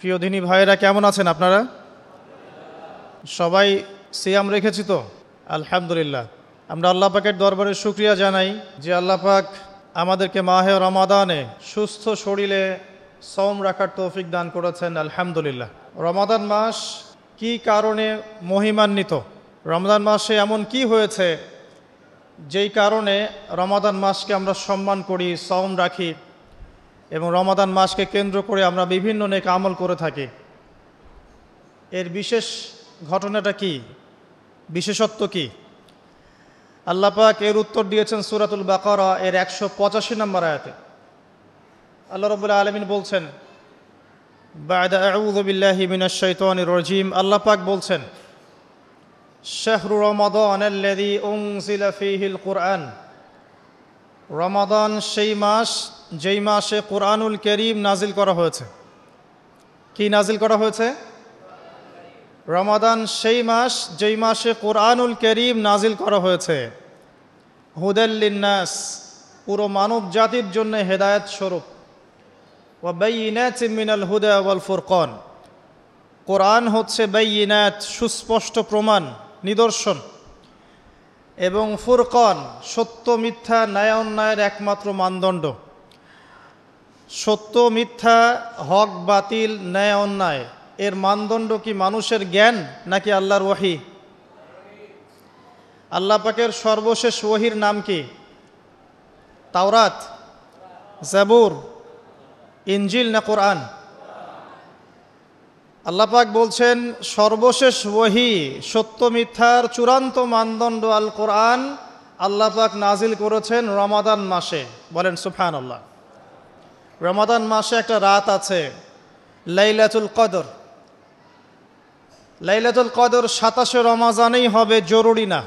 প্রিয় দিনী ভাইয়েরা, কেমন আছেন আপনারা? সবাই সিয়াম রেখেছি তো? আলহামদুলিল্লাহ। আমরা আল্লাহ পাকের দরবারে শুকরিয়া জানাই যে আল্লাহ পাক আমাদেরকে মাহে রমাদানে সুস্থ শরীরে সওম রাখার তৌফিক দান করেছেন। আলহামদুলিল্লাহ। রমাদান মাস কি কারণে মহিমান্বিত? রমাদান মাসে এমন কি হয়েছে যেই কারণে রমাদান মাসকে আমরা সম্মান করি, সওম রাখি এবং রমাদান মাসকে কেন্দ্র করে আমরা বিভিন্ন নেক আমল করে থাকি? এর বিশেষ ঘটনাটা কি, বিশেষত্ব কি? আল্লাহ পাক এর উত্তর দিয়েছেন সূরাতুল বাকারা এর 185 নম্বর আয়াতে। আল্লাহ রাব্বুল আলামিন বলছেন, বা'দা আউযু বিল্লাহি মিনাশ শাইতানির রাজীম, আল্লাহ পাক বলছেন, শাহরু রমাদানাল্লাযী উনজিলা ফীহিল কুরআন, রমাদান সেই মাস যেই মাসে কুরআনুল কারীম নাজিল করা হয়েছে। কি নাজিল করা হয়েছে? রমাদান সেই মাস যেই মাসে কুরআনুল কারীম নাজিল করা হয়েছে। হুদাল লিন্নাস, পুরো মানব জাতির জন্য হেদায়েত স্বরূপ। ওয়া বাইয়িনাতিন মিনাল হুদা ওয়াল ফুরকান, কোরআন হচ্ছে বাইয়িনাত, সুস্পষ্ট প্রমাণ, নিদর্শন, এবং ফুরকান, সত্য মিথ্যা, ন্যায় অন্যায়ের একমাত্র মানদণ্ড। সত্য মিথ্যা, হক বাতিল, ন্যায় অন্যায় এর মানদণ্ড কি মানুষের জ্ঞান নাকি আল্লাহর ওহী? আল্লাহ পাকের সর্বশেষ ওহীর নাম কি? তাওরাত, জাবুর, ইনজিল না কোরআন? আল্লাহ পাক বলছেন সর্বশেষ ওহী, সত্য মিথ্যার চূড়ান্ত মানদণ্ড আল কোরআন আল্লাহ পাক নাজিল করেছেন রমাদান মাসে। বলেন সুবহানাল্লাহ। রমাদান মাসে একটা রাত আছে, লাইলাতুল কদর। লাইলাতুল কদর 27 রমাজানেই হবে জরুরি না।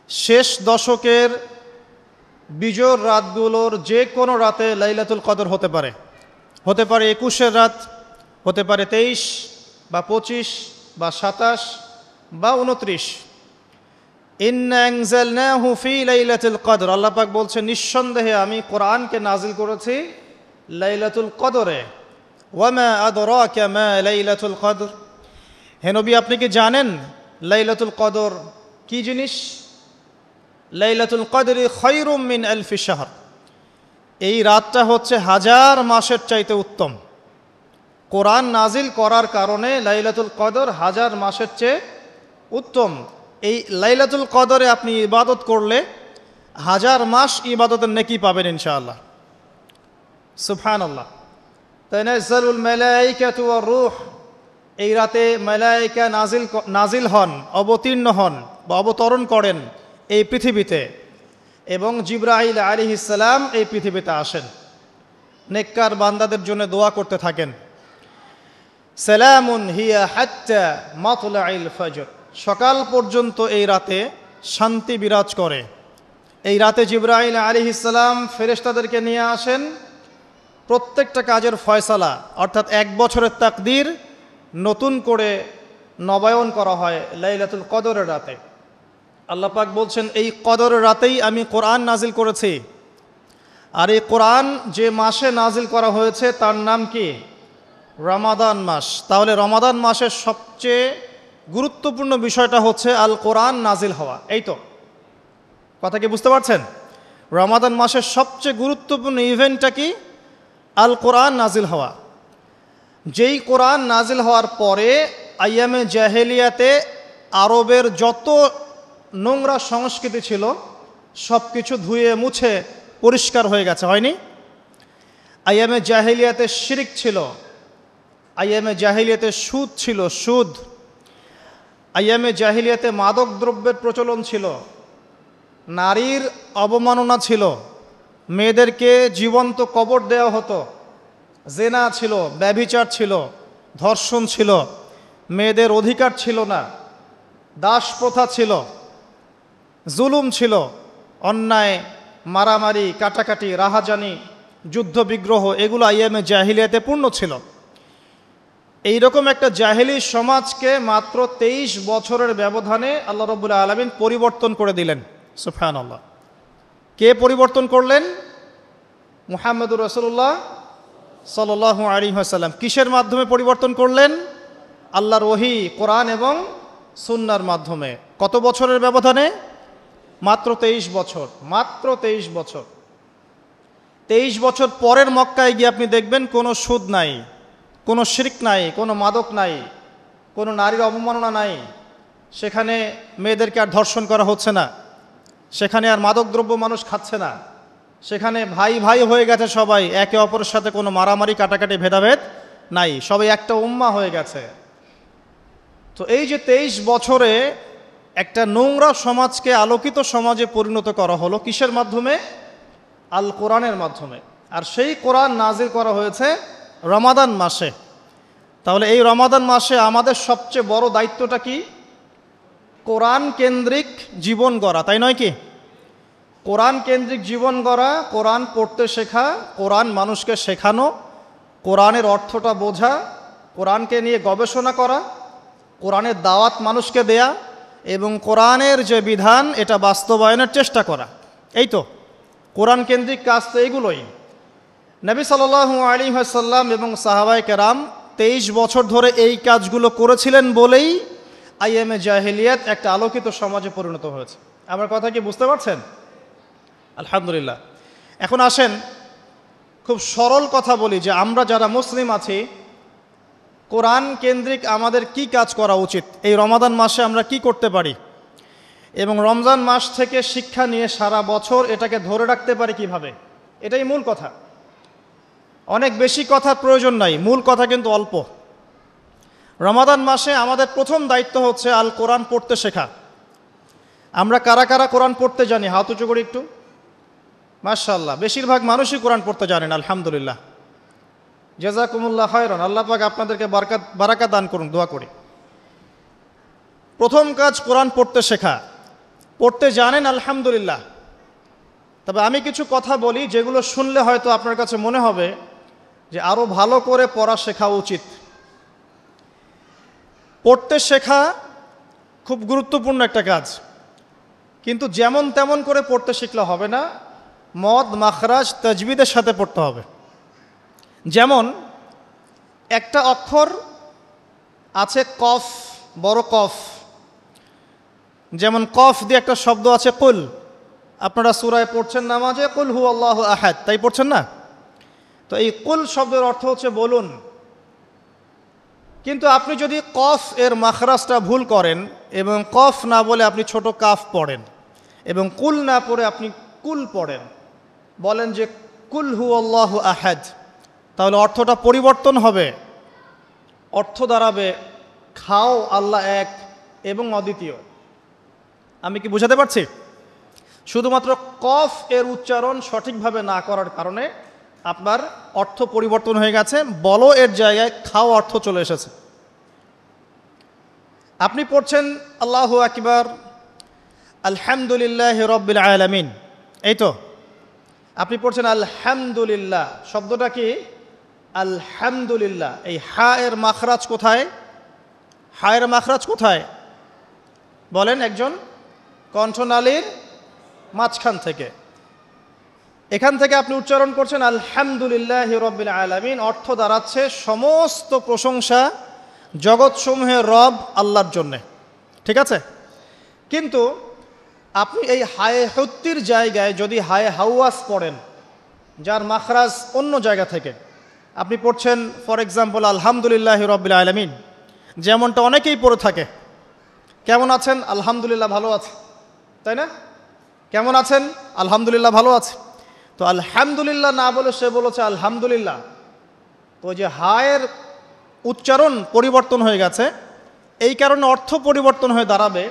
শেষ দশকের বিজোড় রাতগুলোর যে কোনো রাতে লাইলাতুল কদর হতে পারে। হতে পারে 21-এর রাত, হতে পারে 23 বা 25 বা 27 বা 29। ইন্না আনজালনাহু ফি লাইলাতুল কদর, আল্লাহ পাক বলছেন নিঃসন্দেহে আমি কোরআনকে নাজিল করেছি লাইলাতুল কদরে। ওয়ামা আদরাকা মা লাইলাতুল কদর, হে নবী আপনি কি জানেন লাইলাতুল কদর কি জিনিস? লাইলাতুল কদরি খায়রুম মিন আলফি শাহর, এই রাতটা হচ্ছে 1000 মাসের চাইতে উত্তম। কোরআন নাজিল করার কারণে লাইলাতুল কদর 1000 মাসের চেয়ে উত্তম। এই লাইলাতুল কদরে আপনি ইবাদত করলে 1000 মাস ইবাদতের নেকি পাবেন ইনশাআল্লাহ। সুবহানাল্লাহ। তানাজ্জালুল মালায়েকাতু ওয়ার রূহ, এই রাতে মালায়েকা নাজিল হন, অবতীর্ণ হন বা অবতরণ করেন এই পৃথিবীতে, এবং জিবরাইল আলাইহিস সালাম এই পৃথিবীতে আসেন, নেককার বান্দাদের জন্য দোয়া করতে থাকেন। সালামুন হিয়া হাত্তা মাতলাইল ফজর, সকাল পর্যন্ত এই রাতে শান্তি বিরাজ করে। এই রাতে জিবরাইল আলাইহিস সালাম ফেরেশতাদেরকে নিয়ে আসেন, প্রত্যেকটা কাজের ফয়সালা অর্থাৎ 1 বছরের তাকদীর নতুন করে নবায়ন করা হয় লাইলাতুল কদরের রাতে। আল্লাহ পাক বলছেন এই কদরের রাতেই আমি কোরআন নাজিল করেছি। আর এই কোরআন যে মাসে নাজিল করা হয়েছে তার নাম কি? রমাদান মাস। তাহলে রমাদান মাসের সবচেয়ে গুরুত্বপূর্ণ বিষয়টা হচ্ছে আল কোরআন নাজিল হওয়া। এই তো কথা কি বুঝতে পারছেন? রমাদান মাসের সবচেয়ে গুরুত্বপূর্ণ ইভেন্টটা কি? আল কোরআন নাজিল হওয়া। যেই কোরআন নাজিল হওয়ার পরে আইয়ামে জাহেলিয়াতে আরবের যত নোংরা সংস্কৃতি ছিল সব কিছু ধুয়ে মুছে পরিষ্কার হয়ে গেছে, হয়নি? আইয়ামে জাহেলিয়াতে শিরক ছিল, আইয়ামে জাহেলিয়াতে সুদ ছিল, সুদ। আইয়ামে জাহেলিয়াতে মাদক দ্রব্যের প্রচলন ছিল, নারীর অবমাননা ছিল, মেয়েদেরকে জীবন্ত কবর দেওয়া হতো, জেনা ছিল, ব্যভিচার ছিল, ধর্ষণ ছিল, মেয়েদের অধিকার ছিল না, দাস প্রথা ছিল, জুলুম ছিল, অন্যায়, মারামারি, কাটাকাটি, রাহাজানি, যুদ্ধ বিগ্রহ, এগুলো আইয়ামে জাহিলিয়াতে পূর্ণ ছিল। এইরকম একটা জাহেলি সমাজকে মাত্র 23 বছরের ব্যবধানে আল্লাহ রাব্বুল আলামিন পরিবর্তন করে দিলেন। সুবহানাল্লাহ। কে পরিবর্তন করলেন? মুহাম্মদুর রাসূলুল্লাহ সাল্লাল্লাহু আলাইহি ওয়াসাল্লাম কিসের মাধ্যমে পরিবর্তন করলেন? আল্লাহর ওহী, কোরআন এবং সুন্নাহর মাধ্যমে। কত বছরের ব্যবধানে? মাত্র 23 বছর। মাত্র 23 বছর। 23 বছর পরের মক্কায় গিয়ে আপনি দেখবেন কোনো সুদ নাই, কোনো শিরক নাই, কোনো মাদক নাই, কোনো নারীর অবমাননা নাই। সেখানে মেয়েদেরকে আর ধর্ষণ করা হচ্ছে না, সেখানে আর মাদকদ্রব্য মানুষ খাচ্ছে না, সেখানে ভাই ভাই হয়ে গেছে সবাই, একে অপরের সাথে কোনো মারামারি কাটাকাটি ভেদাভেদ নাই, সবাই একটা উম্মাহ হয়ে গেছে। তো এই যে 23 বছরে একটা নোংরা সমাজকে আলোকিত সমাজে পরিণত করা হলো কিসের মাধ্যমে? আল কোরআনের মাধ্যমে। আর সেই কোরআন নাজিল করা হয়েছে রমাদান মাসে। তাহলে এই রমাদান মাসে আমাদের সবচেয়ে বড় দায়িত্বটা কি? কোরআন কেন্দ্রিক জীবন গড়া, তাই নয় কি? কোরআন কেন্দ্রিক জীবন গড়া, কোরআন পড়তে শেখা, কোরআন মানুষকে শেখানো, কোরআনের অর্থটা বোঝা, কোরআনকে নিয়ে গবেষণা করা, কোরআনের দাওয়াত মানুষকে দেয়া এবং কোরআনের যে বিধান এটা বাস্তবায়নের চেষ্টা করা। এই তো কোরআন কেন্দ্রিক কাজ, তো এইগুলোই। নবী সাল্লাল্লাহু আলাইহি ওয়াসাল্লাম এবং সাহাবায়ে কেরাম 23 বছর ধরে এই কাজগুলো করেছিলেন বলেই আইএমএ জাহিলিয়াত একটা আলোকিত সমাজে পরিণত হয়েছে। আমার কথা কি বুঝতে পারছেন? আলহামদুলিল্লাহ। এখন আসেন খুব সরল কথা বলি যে আমরা যারা মুসলিম আছি কোরআন কেন্দ্রিক আমাদের কি কাজ করা উচিত, এই রমাদান মাসে আমরা কি করতে পারি এবং রমজান মাস থেকে শিক্ষা নিয়ে সারা বছর এটাকে ধরে রাখতে পারি কিভাবে, এটাই মূল কথা। অনেক বেশি কথার প্রয়োজন নাই, মূল কথা কিন্তু অল্প। রমাদান মাসে আমাদের প্রথম দায়িত্ব হচ্ছে আল কোরআন পড়তে শেখা। আমরা কারা কারা কোরআন পড়তে জানি? হাত উঁচু করি একটু। মাশাআল্লাহ, বেশিরভাগ মানুষই কোরআন পড়তে জানেন, আলহামদুলিল্লাহ। জাযাকুমুল্লাহ খায়রান, আল্লাহ পাক আপনাদেরকে বারাকা দান করুন, দোয়া করি। প্রথম কাজ কোরআন পড়তে শেখা। পড়তে জানেন, আলহামদুলিল্লাহ। তবে আমি কিছু কথা বলি যেগুলো শুনলে হয়তো আপনার কাছে মনে হবে যে আরও ভালো করে পড়া শেখা উচিত। পড়তে শেখা খুব গুরুত্বপূর্ণ একটা কাজ, কিন্তু যেমন তেমন করে পড়তে শিখলে হবে না, মদ মাখরাজ তাজবিদের সাথে পড়তে হবে। যেমন একটা অক্ষর আছে কফ, বড় কফ, যেমন কফ দিয়ে একটা শব্দ আছে কুল। আপনারা সূরায় পড়ছেন নামাজে কুল হু আল্লাহু আহাদ, তাই পড়ছেন না? তো এই কুল শব্দের অর্থ হচ্ছে বলুন। কিন্তু আপনি যদি কফ এর মাখরাজটা ভুল করেন এবং কফ না বলে আপনি ছোট কাফ পড়েন এবং কুল না পড়ে আপনি কুল পড়েন, বলেন যে কুল হু আল্লাহু আহাদ, তাহলে অর্থটা পরিবর্তন হবে। অর্থ দাঁড়াবে খাও আল্লাহ এক এবং অদ্বিতীয়। আমি কি বুঝাতে পারছি? শুধুমাত্র কফ এর উচ্চারণ সঠিকভাবে না করার কারণে আপনার অর্থ পরিবর্তন হয়ে গেছে, বলো এর জায়গায় খাও অর্থ চলে এসেছে। আপনি পড়ছেন আল্লাহু আকবার, আলহামদুলিল্লাহি রাব্বিল আলামিন, এই তো আপনি পড়ছেন আলহামদুলিল্লাহ। শব্দটা কি? আলহামদুলিল্লাহ। এই হা এর মাখরাজ কোথায়? হা এর মাখরাজ কোথায় বলেন একজন? কণ্ঠনালীর মাঝখান থেকে। এখান থেকে আপনি উচ্চারণ করছেন আলহামদুলিল্লাহি রাব্বিল আলামিন। অর্থ দাঁড়াচ্ছে সমস্ত প্রশংসা জগৎসমূহের রব আল্লাহর জন্যে, ঠিক আছে? কিন্তু আপনি এই হায়ে হুত্তির জায়গায় যদি হায়ে হাওয়াস পড়েন, যার মাখরাজ অন্য জায়গা থেকে, আপনি পড়ছেন ফর এক্সাম্পল আলহামদুলিল্লাহি রাব্বিল আলামিন, যেমনটা অনেকেই পড়ে থাকে। কেমন আছেন? আলহামদুলিল্লাহ ভালো আছে, তাই না? কেমন আছেন? আলহামদুলিল্লাহ ভালো আছে। তো আলহামদুলিল্লাহ না বলে সে বলেছে আলহামদুলিল্লাহ। তো যে হায়ের উচ্চারণ পরিবর্তন হয়ে গেছে, এই কারণে অর্থ পরিবর্তন হয়ে দাঁড়াবে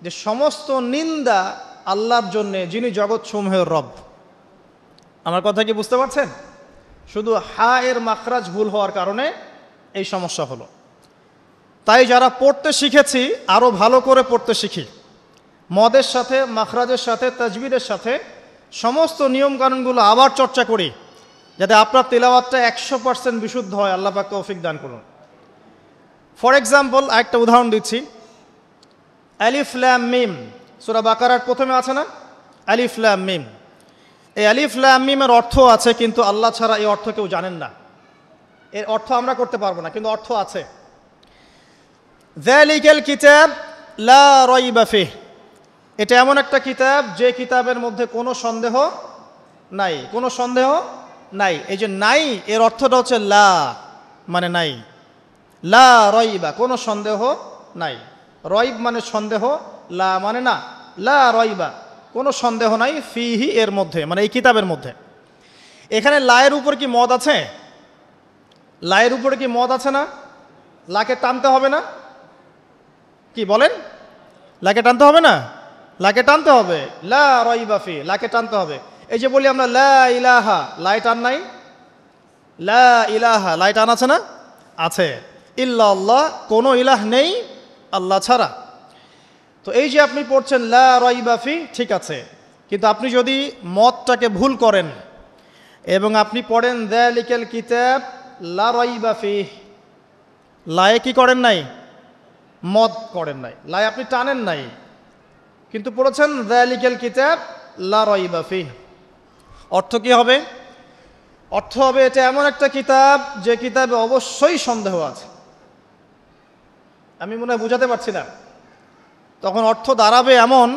যে সমস্ত নিন্দা আল্লাহর জন্যে, যিনি জগৎসমূহের রব। আমার কথা কি বুঝতে পারছেন? শুধু হা এর মাখরাজ ভুল হওয়ার কারণে এই সমস্যা হলো। তাই যারা পড়তে শিখেছি আরও ভালো করে পড়তে শিখি, মদের সাথে, মাখরাজের সাথে, তাজবিদের সাথে সমস্ত নিয়মকানুনগুলো আবার চর্চা করি, যাতে আপনার তেলাওয়াতটা 100% বিশুদ্ধ হয়। আল্লাহ পাক তৌফিক দান করুন। ফর এক্সাম্পল একটা উদাহরণ দিচ্ছি, আলিফ লাম মিম, সূরা বাকারার প্রথমে আছে না আলিফ লাম মিম? এই আলিফ লাম মিমের অর্থ আছে, কিন্তু আল্লাহ ছাড়া এই অর্থ কেউ জানেন না। এর অর্থ আমরা করতে পারবো না, কিন্তু অর্থ আছে। যালিকাল কিতাব লা রাইবা ফিহ, এটা এমন একটা কিতাব যে কিতাবের মধ্যে কোনো সন্দেহ নাই, কোনো সন্দেহ নাই। এই যে নাই এর অর্থটা হচ্ছে লা মানে নাই, লা রাইবা কোনো সন্দেহ নাই, রাইব মানে সন্দেহ, লা মানে না, লা রাইবা কোনো সন্দেহ নাই, ফিহি এর মধ্যে মানে এই কিতাবের মধ্যে। এখানে লায়ের উপর কি মদ আছে? লায়ের উপরে কি মদ আছে না? লাকে টানতে হবে না? কি বলেন? লাকে টানতে হবে না? লাকে টানতে হবে, লা রাইবা ফি, লাকে টানতে হবে। এই যে বলি আমরা লা ইলাহা, লাই টান নাই? লা ইলাহা লাই টান আছে না? আছে। ইল্লাল্লাহ, কোনো ইলাহ নেই আল্লাহ ছাড়া। তো এই যে আপনি পড়ছেন লা রাইবা ফি, ঠিক আছে, কিন্তু আপনি যদি মদটাকে ভুল করেন এবং আপনি পড়েন যালিকাল কিতাব লা রাইবা ফি, লায়ে কি করেন নাই? মদ করেন নাই, লাই আপনি টানেন নাই, কিন্তু পড়েছেন যালিকাল কিতাব লা রাইবা ফি। অর্থ কি হবে? অর্থ হবে এটা এমন একটা কিতাব যে কিতাবে অবশ্যই সন্দেহ আছে। আমি মনে হয় বুঝাতে পারছি না। তখন অর্থ দাঁড়াবে এমন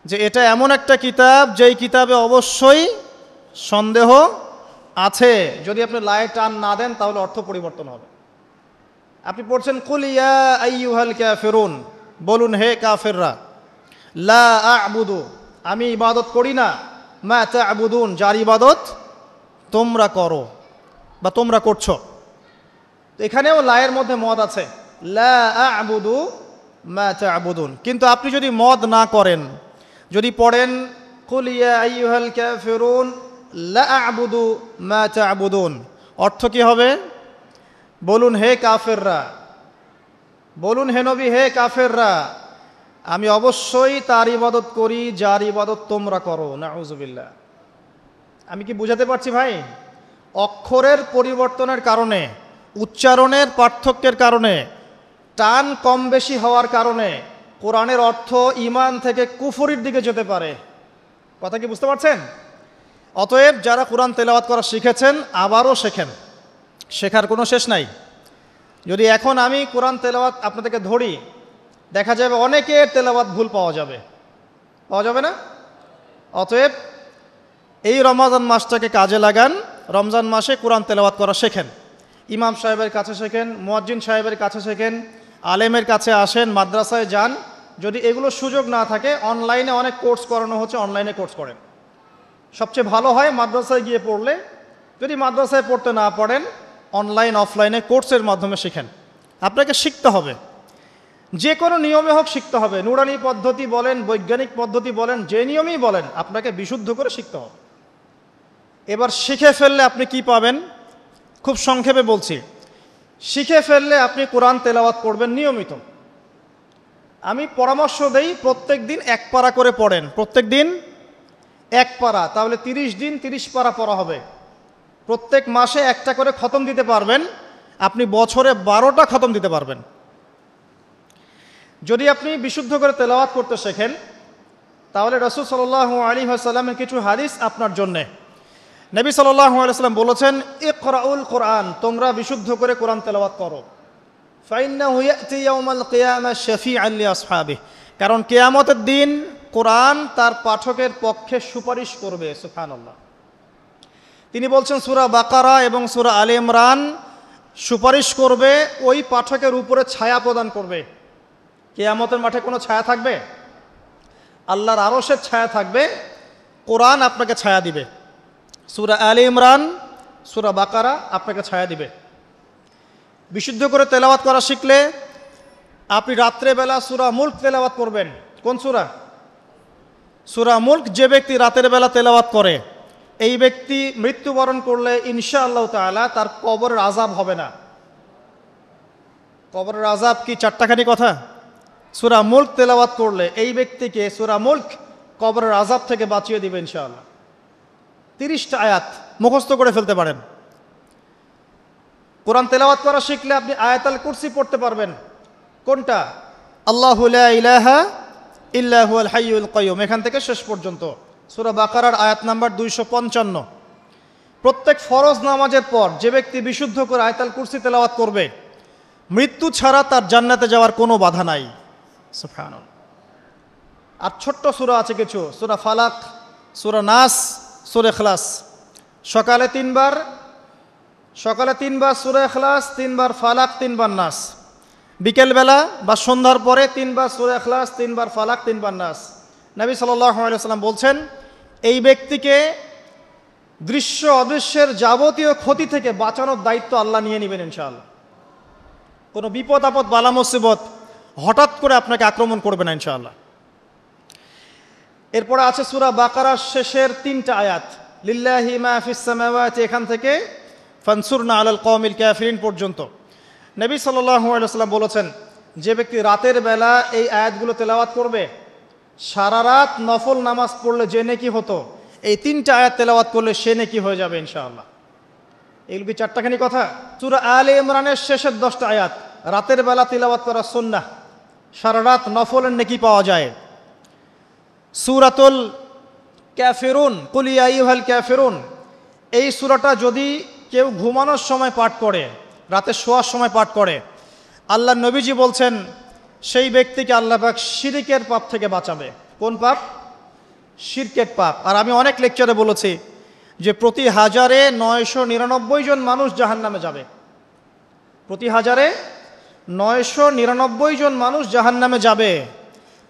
যে এটা এমন একটা কিতাব যেই কিতাবে অবশ্যই সন্দেহ আছে। যদি আপনি লায়ে টান না দেন তাহলে অর্থ পরিবর্তন হবে। আপনি পড়ছেন কুল ইয়া আইয়ুহাল কাফিরুন, বলুন হে কাফেররা, লা আ'বুদু আমি ইবাদত করি না, মা তা'বুদুন যার ইবাদত তোমরা করো বা তোমরা করছো। তো এখানেও লায়ের মধ্যে মদ আছে, লা আ'বুদু মা তা'বুদুন। কিন্তু আপনি যদি মদ না করেন, যদি পড়েন কুল ইয়া আইয়ুহাল কাফিরুন লা আ'বুদু মা তা'বুদুন, অর্থ কি হবে? বলুন হে কাফেররা, বলুন হে নবী হে কাফেররা, আমি অবশ্যই তার ইবাদত করি যার ইবাদত তোমরা করো। নাউযুবিল্লাহ। আমি কি বুঝাতে পারছি ভাই? অক্ষরের পরিবর্তনের কারণে, উচ্চারণের পার্থক্যের কারণে, টান কম বেশি হওয়ার কারণে কোরআনের অর্থ ঈমান থেকে কুফরির দিকে যেতে পারে। কথা কি বুঝতে পারছেন? অতএব যারা কোরআন তেলাওয়াত করা শিখেছেন আবারও শেখেন, শেখার কোনো শেষ নাই। যদি এখন আমি কোরআন তেলাওয়াত আপনাদেরকে ধরি, দেখা যাবে অনেকের তেলাওয়াত ভুল পাওয়া যাবে, পাওয়া যাবে না? অতএব এই রমজান মাসটাকে কাজে লাগান, রমজান মাসে কোরআন তেলাওয়াত করা শেখেন। ইমাম সাহেবের কাছে শেখেন, মুয়াজ্জিন সাহেবের কাছে শেখেন, আলেমের কাছে আসেন, মাদ্রাসায় যান। যদি এগুলো সুযোগ না থাকে, অনলাইনে অনেক কোর্স করানো হচ্ছে, অনলাইনে কোর্স করেন। সবচেয়ে ভালো হয় মাদ্রাসায় গিয়ে পড়লে। যদি মাদ্রাসায় পড়তে না পারেন, অনলাইন অফলাইনে কোর্সের মাধ্যমে শেখেন। আপনাকে শিখতে হবে, যে কোনো নিয়মে হোক শিখতে হবে। নুরানি পদ্ধতি বলেন, বৈজ্ঞানিক পদ্ধতি বলেন, যে নিয়মেই বলেন, আপনাকে বিশুদ্ধ করে শিখতে হবে। এবার শিখে ফেললে আপনি কি পাবেন? খুব সংক্ষেপে বলছি। শিখে ফেললে আপনি কোরআন তেলাওয়াত করবেন নিয়মিত। আমি পরামর্শ দেই প্রত্যেক দিন এক পারা করে পড়েন, প্রত্যেক দিন এক পারা, তাহলে 30 দিন 30 পারা পড়া হবে। প্রত্যেক মাসে একটা করে খতম দিতে পারবেন, আপনি বছরে 12টা খতম দিতে পারবেন। যদি আপনি বিশুদ্ধ করে তেলাওয়াত করতে শেখেন, তাহলে রাসূল সাল্লাল্লাহু আলাইহি ওয়াসাল্লামের কিছু হাদিস আপনার জন্যে। নবী সাল্লাল্লাহু আলাইহি ওয়াসাল্লাম বলেছেন, ইকরাউল কোরআন, তোমরা বিশুদ্ধ করে কোরআন তেলাওয়াত করো। ফাইন্নাহু ইয়াতি ইয়াউমাল কিয়ামাহ শাফিআন লিআসহাবিহি, কারণ কিয়ামতের দিন কোরআন তার পাঠকের পক্ষে সুপারিশ করবে। সুবহানাল্লাহ। তিনি বলছেন সূরা বাকারা এবং সূরা আলে ইমরান সুপারিশ করবে, ওই পাঠকের উপরে ছায়া প্রদান করবে। কিয়ামতের মাঠে কোনো ছায়া থাকবে? আল্লাহর আরশের ছায়া থাকবে, কোরআন আপনাকে ছায়া দিবে। সূরা আলে ইমরান, সূরা বাকারা আপনাকে ছায়া দিবে। বিশুদ্ধ করে তেলাওয়াত করা শিখলে আপনি রাত্রেবেলা সূরা মুলক তেলাওয়াত করবেন। কোন সূরা? সূরা মুলক। যে ব্যক্তি রাতের বেলা তেলাওয়াত করে, এই ব্যক্তি মৃত্যুবরণ করলে ইনশাআল্লাহ তাআলা তার কবরের আযাব হবে না। কবরের আযাব কি চারটাখানি কথা? সূরা মুলক তেলাওয়াত করলে এই ব্যক্তিকে সূরা মুলক কবরের আযাব থেকে বাঁচিয়ে দিবে ইনশাআল্লাহ। 30টা আয়াত মুখস্থ করে ফেলতে পারেন। কোরআন তেলাওয়াত করা শিখলে আপনি আয়াতুল কুরসি পড়তে পারবেন। কোনটা? আল্লাহু লা ইলাহা ইল্লা হুয়াল হাইয়ুল কাইয়ুম, এখান থেকে শেষ পর্যন্ত। সূরা বাকারার আয়াত নাম্বার 255। প্রত্যেক ফরজ নামাজের পর যে ব্যক্তি বিশুদ্ধ করে আয়াতুল কুরসি তেলাওয়াত করবে, মৃত্যু ছাড়া তার জান্নাতে যাওয়ার কোনো বাধা নাই। সুবহানাল্লাহ। আর ছোট্ট সূরা আছে কিছু, সূরা ফালাক, সূরা নাস, সূরা ইখলাস। সকালে 3 বার সূরা ইখলাস, 3 বার ফালাক, 3 বার নাস। বিকেলবেলা বা সন্ধ্যার পরে 3 বার সূরা ইখলাস, 3 বার ফালাক, 3 বার নাস। নবী সাল্লাল্লাহু আলাইহি ওয়াসাল্লাম বলছেন, এই ব্যক্তিকে দৃশ্য অদৃশ্যের যাবতীয় ক্ষতি থেকে বাঁচানোর দায়িত্ব আল্লাহ নিয়ে নেবেন ইনশাআল্লাহ। কোনো বিপদ আপদ বালা মুসিবত হঠাৎ করে আপনাকে আক্রমণ করবে না ইনশাআল্লাহ। এরপরে আছে সূরা বাকারার শেষের 3টা আয়াত, লিল্লাহি মা ফিস সামাওয়াতি, এখান থেকে ফানসুরনা আলাল কওমিল কাফিরিন পর্যন্ত। নবী সাল্লাল্লাহু আলাইহি ওয়াসাল্লাম বলেছেন, যে ব্যক্তি রাতের বেলা এই আয়াতগুলো তেলাওয়াত করবে, সারা রাত নফল নামাজ পড়লে যে নেকি হতো, এই 3টা আয়াত তেলাওয়াত করলে সে নেকি হয়ে যাবে ইনশাআল্লাহ। এগুলো কি 4টাখানি কথা? সূরা আলে ইমরানের শেষের 10টা আয়াত, রাতের বেলা তিলাওয়াত করা সুন্নাহ, সারা রাত নফলের নেকি পাওয়া যায়। সূরাতুল কাফিরুন, কুল ইয়া আইয়ুহাল কাফিরুন, এই সূরাটা যদি কেউ ঘুমানোর সময় পাঠ করে, রাতে শোয়ার সময় পাঠ করে, আল্লাহ নবীজি বলছেন সেই ব্যক্তিকে আল্লাহ পাক শিরকের পাপ থেকে বাঁচাবে। কোন পাপ? শিরকের পাপ। আর আমি অনেক লেকচারে বলেছি যে প্রতি 1000-এ 999 জন মানুষ জাহান্নামে যাবে। প্রতি 1000-এ 999 জন মানুষ জাহান্নামে যাবে।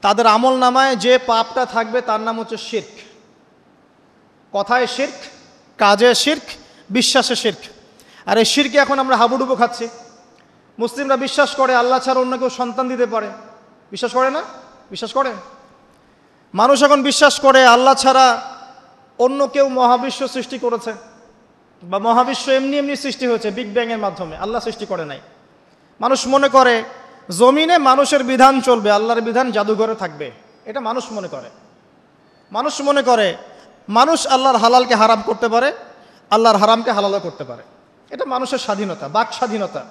তাদের আমল নামায় যে পাপটা থাকবে তার নাম হচ্ছে শিরক। কথায় শিরক, কাজে শিরক, বিশ্বাসে শিরক। আর এই শিরকে এখন আমরা হাবুডুবু খাচ্ছি। মুসলিমরা বিশ্বাস করে আল্লাহ ছাড়া অন্য কেউ সন্তান দিতে পারে, বিশ্বাস করে না? বিশ্বাস করে। মানুষ এখন বিশ্বাস করে আল্লাহ ছাড়া অন্য কেউ মহাবিশ্ব সৃষ্টি করেছে, বা মহাবিশ্ব এমনি এমনি সৃষ্টি হয়েছে বিগ ব্যাংয়ের মাধ্যমে, আল্লাহ সৃষ্টি করে নাই। মানুষ মনে করে জমিনে মানুষের বিধান চলবে, আল্লাহর বিধান জাদুঘরে থাকবে, এটা মানুষ মনে করে। মানুষ মনে করে মানুষ আল্লাহর হালালকে হারাম করতে পারে, আল্লাহর হারামকে হালালও করতে পারে। এটা মানুষের স্বাধীনতা, বাক স্বাধীনতা,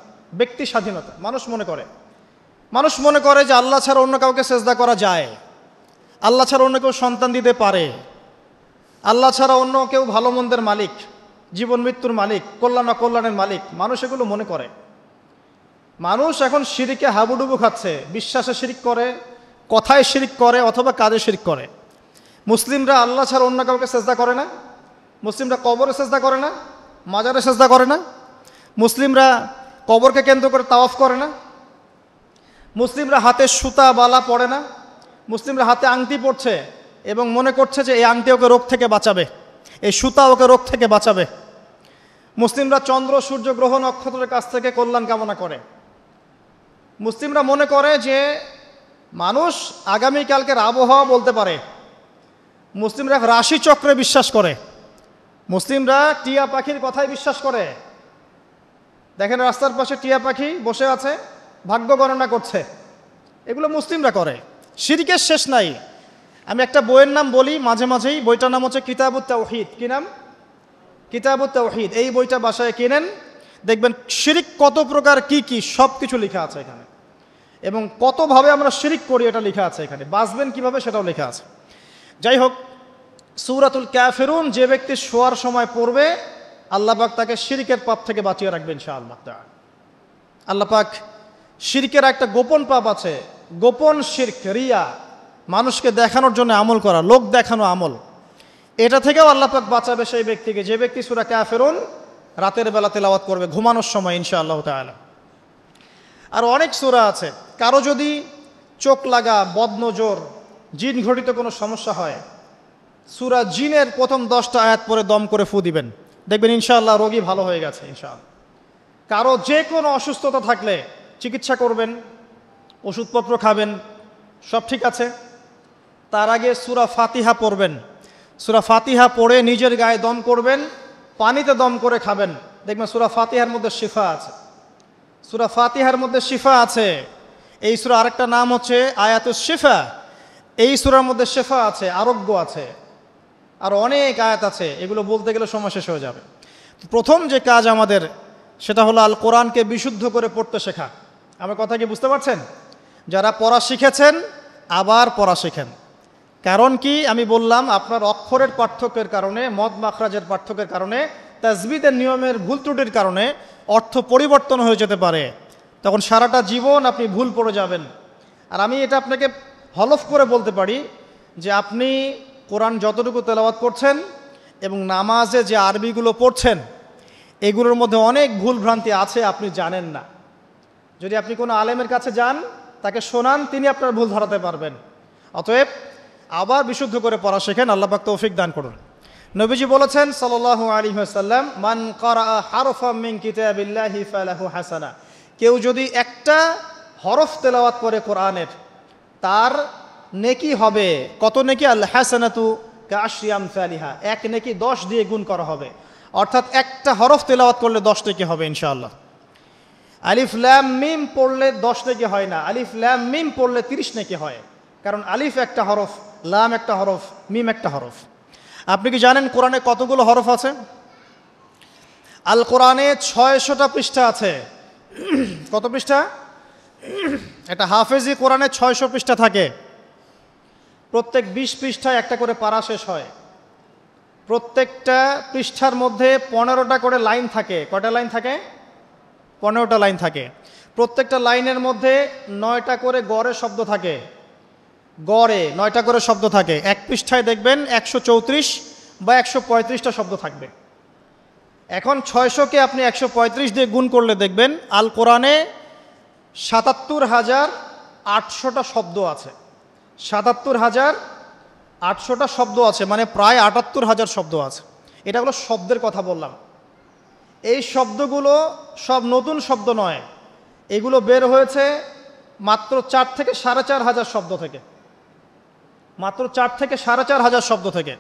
ব্যক্তি স্বাধীনতা। মানুষ মনে করে যে আল্লাহ ছাড়া অন্য কাউকে সেজদা করা যায়, আল্লাহ ছাড়া অন্য কেউ সন্তান দিতে পারে, আল্লাহ ছাড়া অন্য কেউ ভালো মন্দের মালিক, জীবন মৃত্যুর মালিক, কল্যাণ অকল্যাণের মালিক। মানুষ এগুলো মনে করে। মানুষ এখন শিরকে হাবুডুবু খাচ্ছে, বিশ্বাসে শিরিক করে, কথায় শিরিক করে, অথবা কাজে শিরিক করে। মুসলিমরা আল্লাহ ছাড়া অন্য কাউকে সেজদা করে না, মুসলিমরা কবরে সেজদা করে না, মাজারে সেজদা করে না, মুসলিমরা কবরকে কেন্দ্র করে তাওয়াফ করে না, মুসলিমরা হাতে সুতা বালা পড়ে না, মুসলিমরা হাতে আংটি পড়ছে এবং মনে করছে যে এই আংটি ওকে রোগ থেকে বাঁচাবে, এই সুতা ওকে রোগ থেকে বাঁচাবে। মুসলিমরা চন্দ্র, সূর্য, গ্রহ, নক্ষত্রের কাছ থেকে কল্যাণ কামনা করে। মুসলিমরা মনে করে যে মানুষ আগামীকালকের আবহাওয়া বলতে পারে। মুসলিমরা রাশিচক্রে বিশ্বাস করে। মুসলিমরা টিয়া পাখির কথায় বিশ্বাস করে। দেখেন রাস্তার পাশে টিয়া পাখি বসে আছে, ভাগ্য গণনা করছে। এগুলো মুসলিমরা করে। শিরকের শেষ নাই। আমি একটা বইয়ের নাম বলি মাঝে মাঝেই, বইটার নাম হচ্ছে কিতাবুত তাওহীদ। কি নাম? কিতাবুত তাওহীদ। এই বইটা বাসায় কিনেন, দেখবেন শিরিক কত প্রকার, কি কি সব কিছু লেখা আছে এখানে, এবং কতভাবে আমরা শিরিক করি এটা লেখা আছে এখানে, বাঁচবেন কিভাবে সেটাও লেখা আছে। যাই হোক, সূরাতুল কাফিরুন যে ব্যক্তি শোয়ার সময় পড়বে, আল্লাহ পাক তাকে শিরকের পাপ থেকে বাঁচিয়ে রাখবেন ইনশাআল্লাহ তাআলা। আল্লাহ পাক শিরকের একটা গোপন পাপ আছে, গোপন শিরক, রিয়া, মানুষকে দেখানোর জন্য আমল করা, লোক দেখানো আমল। এটা থেকেও আল্লাহ পাক বাঁচাবে সেই ব্যক্তিকে, যে ব্যক্তি সূরা কাফিরুন রাতের বেলা তেলাওয়াত করবে ঘুমানোর সময় ইনশাআল্লাহ তাআলা। আর অনেক সূরা আছে। কারো যদি চোখ লাগা, বদনজর, জিন ঘটিত কোনো সমস্যা হয়, সূরা জিনের প্রথম 10টা আয়াত পরে দম করে ফু দিবেন, দেখবেন ইনশাআল্লাহ রোগী ভালো হয়ে গেছে ইনশাআল্লাহ। কারো যে কোনো অসুস্থতা থাকলে চিকিৎসা করবেন, ওষুধপত্র খাবেন, সব ঠিক আছে। তার আগে সূরা ফাতিহা পড়বেন। সূরা ফাতিহা পড়ে নিজের গায়ে দম করবেন, পানিতে দম করে খাবেন, দেখবেন সূরা ফাতিহার মধ্যে শিফা আছে। সূরা ফাতিহার মধ্যে শিফা আছে। এই সূরা আরেকটা নাম হচ্ছে আয়াতুশ শিফা। এই সূরার মধ্যে শিফা আছে, আরোগ্য আছে, আর অনেক আয়াত আছে, এগুলো বলতে গেলে সময় শেষ হয়ে যাবে। প্রথম যে কাজ আমাদের, সেটা হলো আল কোরআনকে বিশুদ্ধ করে পড়তে শেখা। আমার কথা কি বুঝতে পারছেন? যারা পড়া শিখেছেন আবার পড়া শেখেন। কারণ কি? আমি বললাম আপনার অক্ষরের পার্থক্যের কারণে, মদ মাখরাজের পার্থক্যের কারণে তাজবিদের নিয়মের ভুল ত্রুটির কারণে অর্থ পরিবর্তন হয়ে যেতে পারে, তখন সারাটা জীবন আপনি ভুল পড়ে যাবেন। আর আমি এটা আপনাকে হলফ করে বলতে পারি যে আপনি কোরআন যতটুকু তেলাওয়াত করছেন এবং নামাজে যে আরবিগুলো পড়ছেন এগুলোর মধ্যে অনেক ভুল ভ্রান্তি আছে, আপনি জানেন না। যদি আপনি কোনো আলেমের কাছে যান, তাকে শোনান, তিনি আপনার ভুল ধরাতে পারবেন। অতএব আবার বিশুদ্ধ করে পড়া শেখেন, আল্লাহ পাক তৌফিক দান করুন। নবীজি বলেছেন সাল্লাল্লাহু আলাইহি ওয়াসাল্লাম, মান ক্বারাআ হারফাম মিন কিতাবিল্লাহি ফালাহু হাসানা, কেউ যদি একটা হরফ তেলাওয়াত করে কোরআনের, তার নেকি হবে কত নেকি? আল হাসানাতু কাআশরি আমসালিহা, এক নেকি 10 দিয়ে গুণ করা হবে। অর্থাৎ একটা হরফ তেলাওয়াত করলে 10 নেকি হবে ইনশাআল্লাহ। আলিফ লাম মিম পড়লে 10 নেকি হয় না, আলিফ লাম মিম পড়লে 30 নেকি হয়। কারণ আলিফ একটা হরফ, লাম একটা হরফ, মিম একটা হরফ। আপনি কি জানেন কোরআনে কতগুলো হরফ আছে? আল কোরআনে 600টা পৃষ্ঠা আছে। কত পৃষ্ঠা? এটা হাফেজি কোরআনে 600 পৃষ্ঠা থাকে। প্রত্যেক 20 পৃষ্ঠায় একটা করে পারা শেষ হয়। প্রত্যেকটা পৃষ্ঠার মধ্যে 15টা করে লাইন থাকে। কয়টা লাইন থাকে? 15টা লাইন থাকে। প্রত্যেকটা লাইনের মধ্যে 9টা করে গড়ে শব্দ থাকে। গড়ে 9টা করে শব্দ থাকে। এক পৃষ্ঠায় দেখবেন 134 বা 135টা শব্দ থাকবে। এখন 600কে আপনি 135 দিয়ে গুণ করলে দেখবেন আল কোরআনে 77,800টা শব্দ আছে। 77,800টা শব্দ আছে, মানে প্রায় 78,000 শব্দ আছে। এটা হলো শব্দের কথা বললাম। এই শব্দগুলো সব নতুন শব্দ নয়, এগুলো বের হয়েছে মাত্র 4 থেকে 4,500 শব্দ থেকে। মাত্র 4 থেকে 4,500 শব্দ থেকে।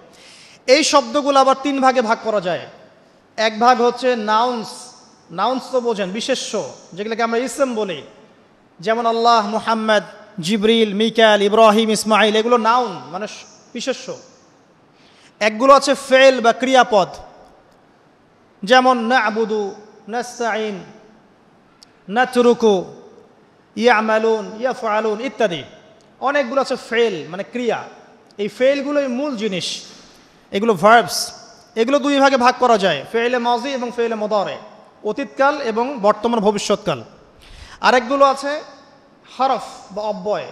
এই শব্দগুলো আবার 3 ভাগে ভাগ করা যায়। এক ভাগ হচ্ছে নাউন্স। নাউন্স তো বোঝেন, বিশেষ্য, যেগুলোকে আমরা ইসম বলি। যেমন আল্লাহ, মুহাম্মদ, জিবরিল, মিকাল, ইব্রাহিম, ইসমাইল, এগুলো নাউন মানে বিশেষ্য। একগুলো আছে ফেল বা ক্রিয়াপদ, যেমন না'বুদু, নাস্তাইন, নাতরুকু, ইয়ামালুন, ইয়াফআলুন ইত্যাদি। অনেকগুলো আছে ফেল মানে ক্রিয়া। এই ফেলগুলোই মূল জিনিস, এগুলো ভার্বস। এগুলো 2 ভাগে ভাগ করা যায়, ফেলে মাজি এবং ফেলে মুদারে, অতীতকাল এবং বর্তমান ভবিষ্যৎকাল। আরেকগুলো আছে হরফ বা অব্যয়।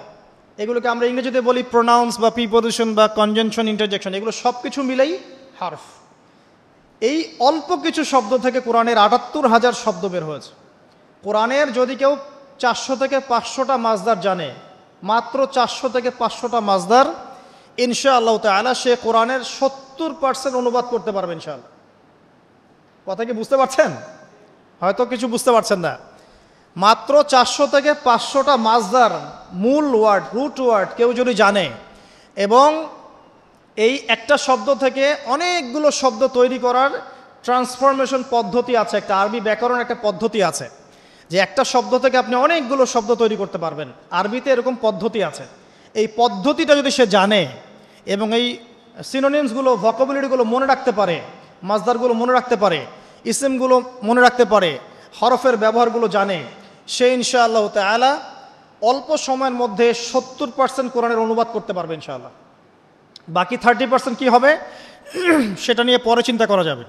এগুলোকে আমরা ইংরেজিতে বলি প্রোনাউন্স বা প্রিপোজিশন বা কনজাংশন, ইন্টারজেকশন। এগুলো সব কিছু মিলেই হরফ। এই অল্প কিছু শব্দ থেকে কোরআনের 78,000 শব্দ বের হয়েছে। কোরআনের যদি কেউ 400 থেকে 500টা মাজদার জানে, মাত্র 400 থেকে 500টা মাজদার, ইনশাআল্লাহ তাআলা সে কোরআনের 70% অনুবাদ করতে পারবে ইনশাআল্লাহ। কথা কি বুঝতে পারছেন? হয়তো কিছু বুঝতে পারছেন না। মাত্র 400 থেকে 500টা মাজদার, মূল ওয়ার্ড, রুট ওয়ার্ড কেউ যদি জানে, এবং এই একটা শব্দ থেকে অনেকগুলো শব্দ তৈরি করার ট্রান্সফরমেশন পদ্ধতি আছে, একটা আরবি ব্যাকরণ একটা পদ্ধতি আছে, যে একটা শব্দ থেকে আপনি অনেকগুলো শব্দ তৈরি করতে পারবেন। আরবিতে এরকম পদ্ধতি আছে। এই পদ্ধতিটা যদি সে জানে এবং এই সিনোনিমসগুলো, ভোকাবুলারিগুলো মনে রাখতে পারে, মাজদারগুলো মনে রাখতে পারে, ইসমগুলো মনে রাখতে পারে, হরফের ব্যবহারগুলো জানে, সে ইনশাআল্লাহ তাআলা অল্প সময়ের মধ্যে 70% কোরআনের অনুবাদ করতে পারবে ইনশাআল্লাহ। বাকি 30% কি হবে সেটা নিয়ে পরে চিন্তা করা যাবে।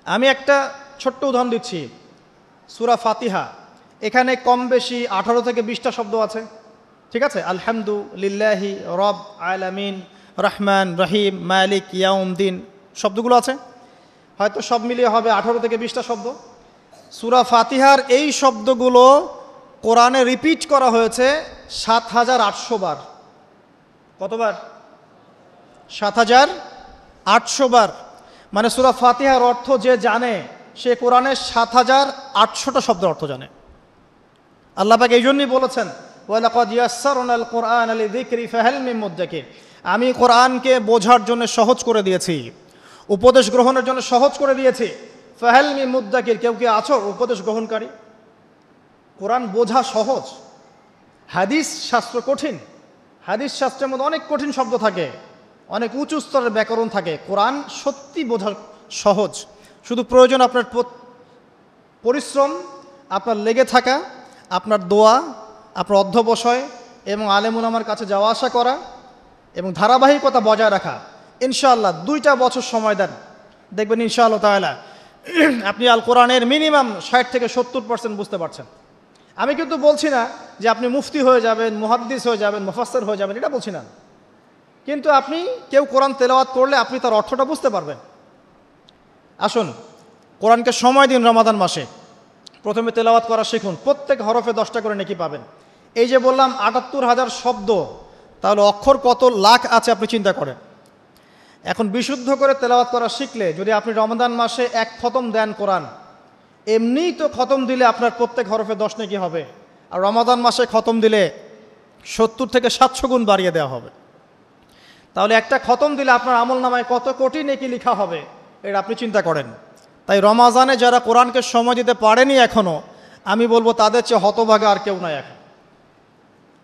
আমি একটা ছোট্ট উদাহরণ দিচ্ছি। সূরা ফাতিহা, এখানে কম বেশি 18 থেকে 20টা শব্দ আছে, ঠিক আছে? আলহামদুলিল্লাহি রব আলামিন, রহমান রহিম, মালিক ইয়াউমদ্দিন, শব্দগুলো আছে। হয়তো সব মিলিয়ে হবে 18 থেকে 20টা শব্দ। সূরা ফাতিহার এই শব্দগুলো কোরআনে রিপিট করা হয়েছে 7,800 বার। কতবার? 7,800 বার। মানে সূরা ফাতিহার অর্থ যে জানে, সে কোরআনের 7,800টা শব্দের অর্থ জানে। আল্লাহ পাক এই জন্যই বলেছেন, ওয়ালাকাদ ইয়াসসারনাল কুরআনা লিযিকরি ফাহাল মিন মুদ্দাকির। আমি কোরআনকে বোঝার জন্য সহজ করে দিয়েছি, উপদেশ গ্রহণের জন্য সহজ করে দিয়েছি। ফাহাল মিন মুদ্দাকির, কেউ কি আছো উপদেশ গ্রহণকারী? কোরআন বোঝা সহজ। হাদিস শাস্ত্র কঠিন। হাদিস শাস্ত্রের মধ্যে অনেক কঠিন শব্দ থাকে, অনেক উঁচু স্তরের ব্যাকরণ থাকে। কোরআন সত্যি বোঝা সহজ। শুধু প্রয়োজন আপনার পরিশ্রম, আপনার লেগে থাকা, আপনার দোয়া, আপনার অধ্যবসায় এবং আলেম উলামার কাছে যাওয়া আসা করা এবং ধারাবাহিকতা বজায় রাখা। ইনশাআল্লাহ 2টা বছর সময় দেন, দেখবেন ইনশাআল্লাহ তাআলা আপনি আল কোরআনের মিনিমাম 60 থেকে 70% বুঝতে পারছেন। আমি কিন্তু বলছি না যে আপনি মুফতি হয়ে যাবেন, মুহাদ্দিস হয়ে যাবেন, মুফাসসির হয়ে যাবেন, এটা বলছি না। কিন্তু আপনি কেউ কোরআন তেলাওয়াত করলে আপনি তার অর্থটা বুঝতে পারবেন। আসুন কোরআনকে সময় দিন রমাদান মাসে, প্রথমে তেলাওয়াত করা শিখুন, প্রত্যেক হরফে 10টা করে নেকি পাবেন। এই যে বললাম ৭৮,০০০ শব্দ, তাহলে অক্ষর কত লাখ আছে আপনি চিন্তা করেন। এখন বিশুদ্ধ করে তেলাওয়াত করা শিখলে যদি আপনি রমাদান মাসে এক খতম দেন কোরআন, এমনিই তো খতম দিলে আপনার প্রত্যেক হরফে 10 নেকি হবে, আর রমাদান মাসে খতম দিলে 70 থেকে 700 গুণ বাড়িয়ে দেওয়া হবে। তাহলে একটা খতম দিলে আপনার আমল নামায় কত কোটি নেকি লেখা হবে, এটা আপনি চিন্তা করেন। তাই রমাজানে যারা কোরআনকে সময় দিতে পারেনি এখনও, আমি বলবো তাদের চেয়ে হতভাগা আর কেউ নাই এখন।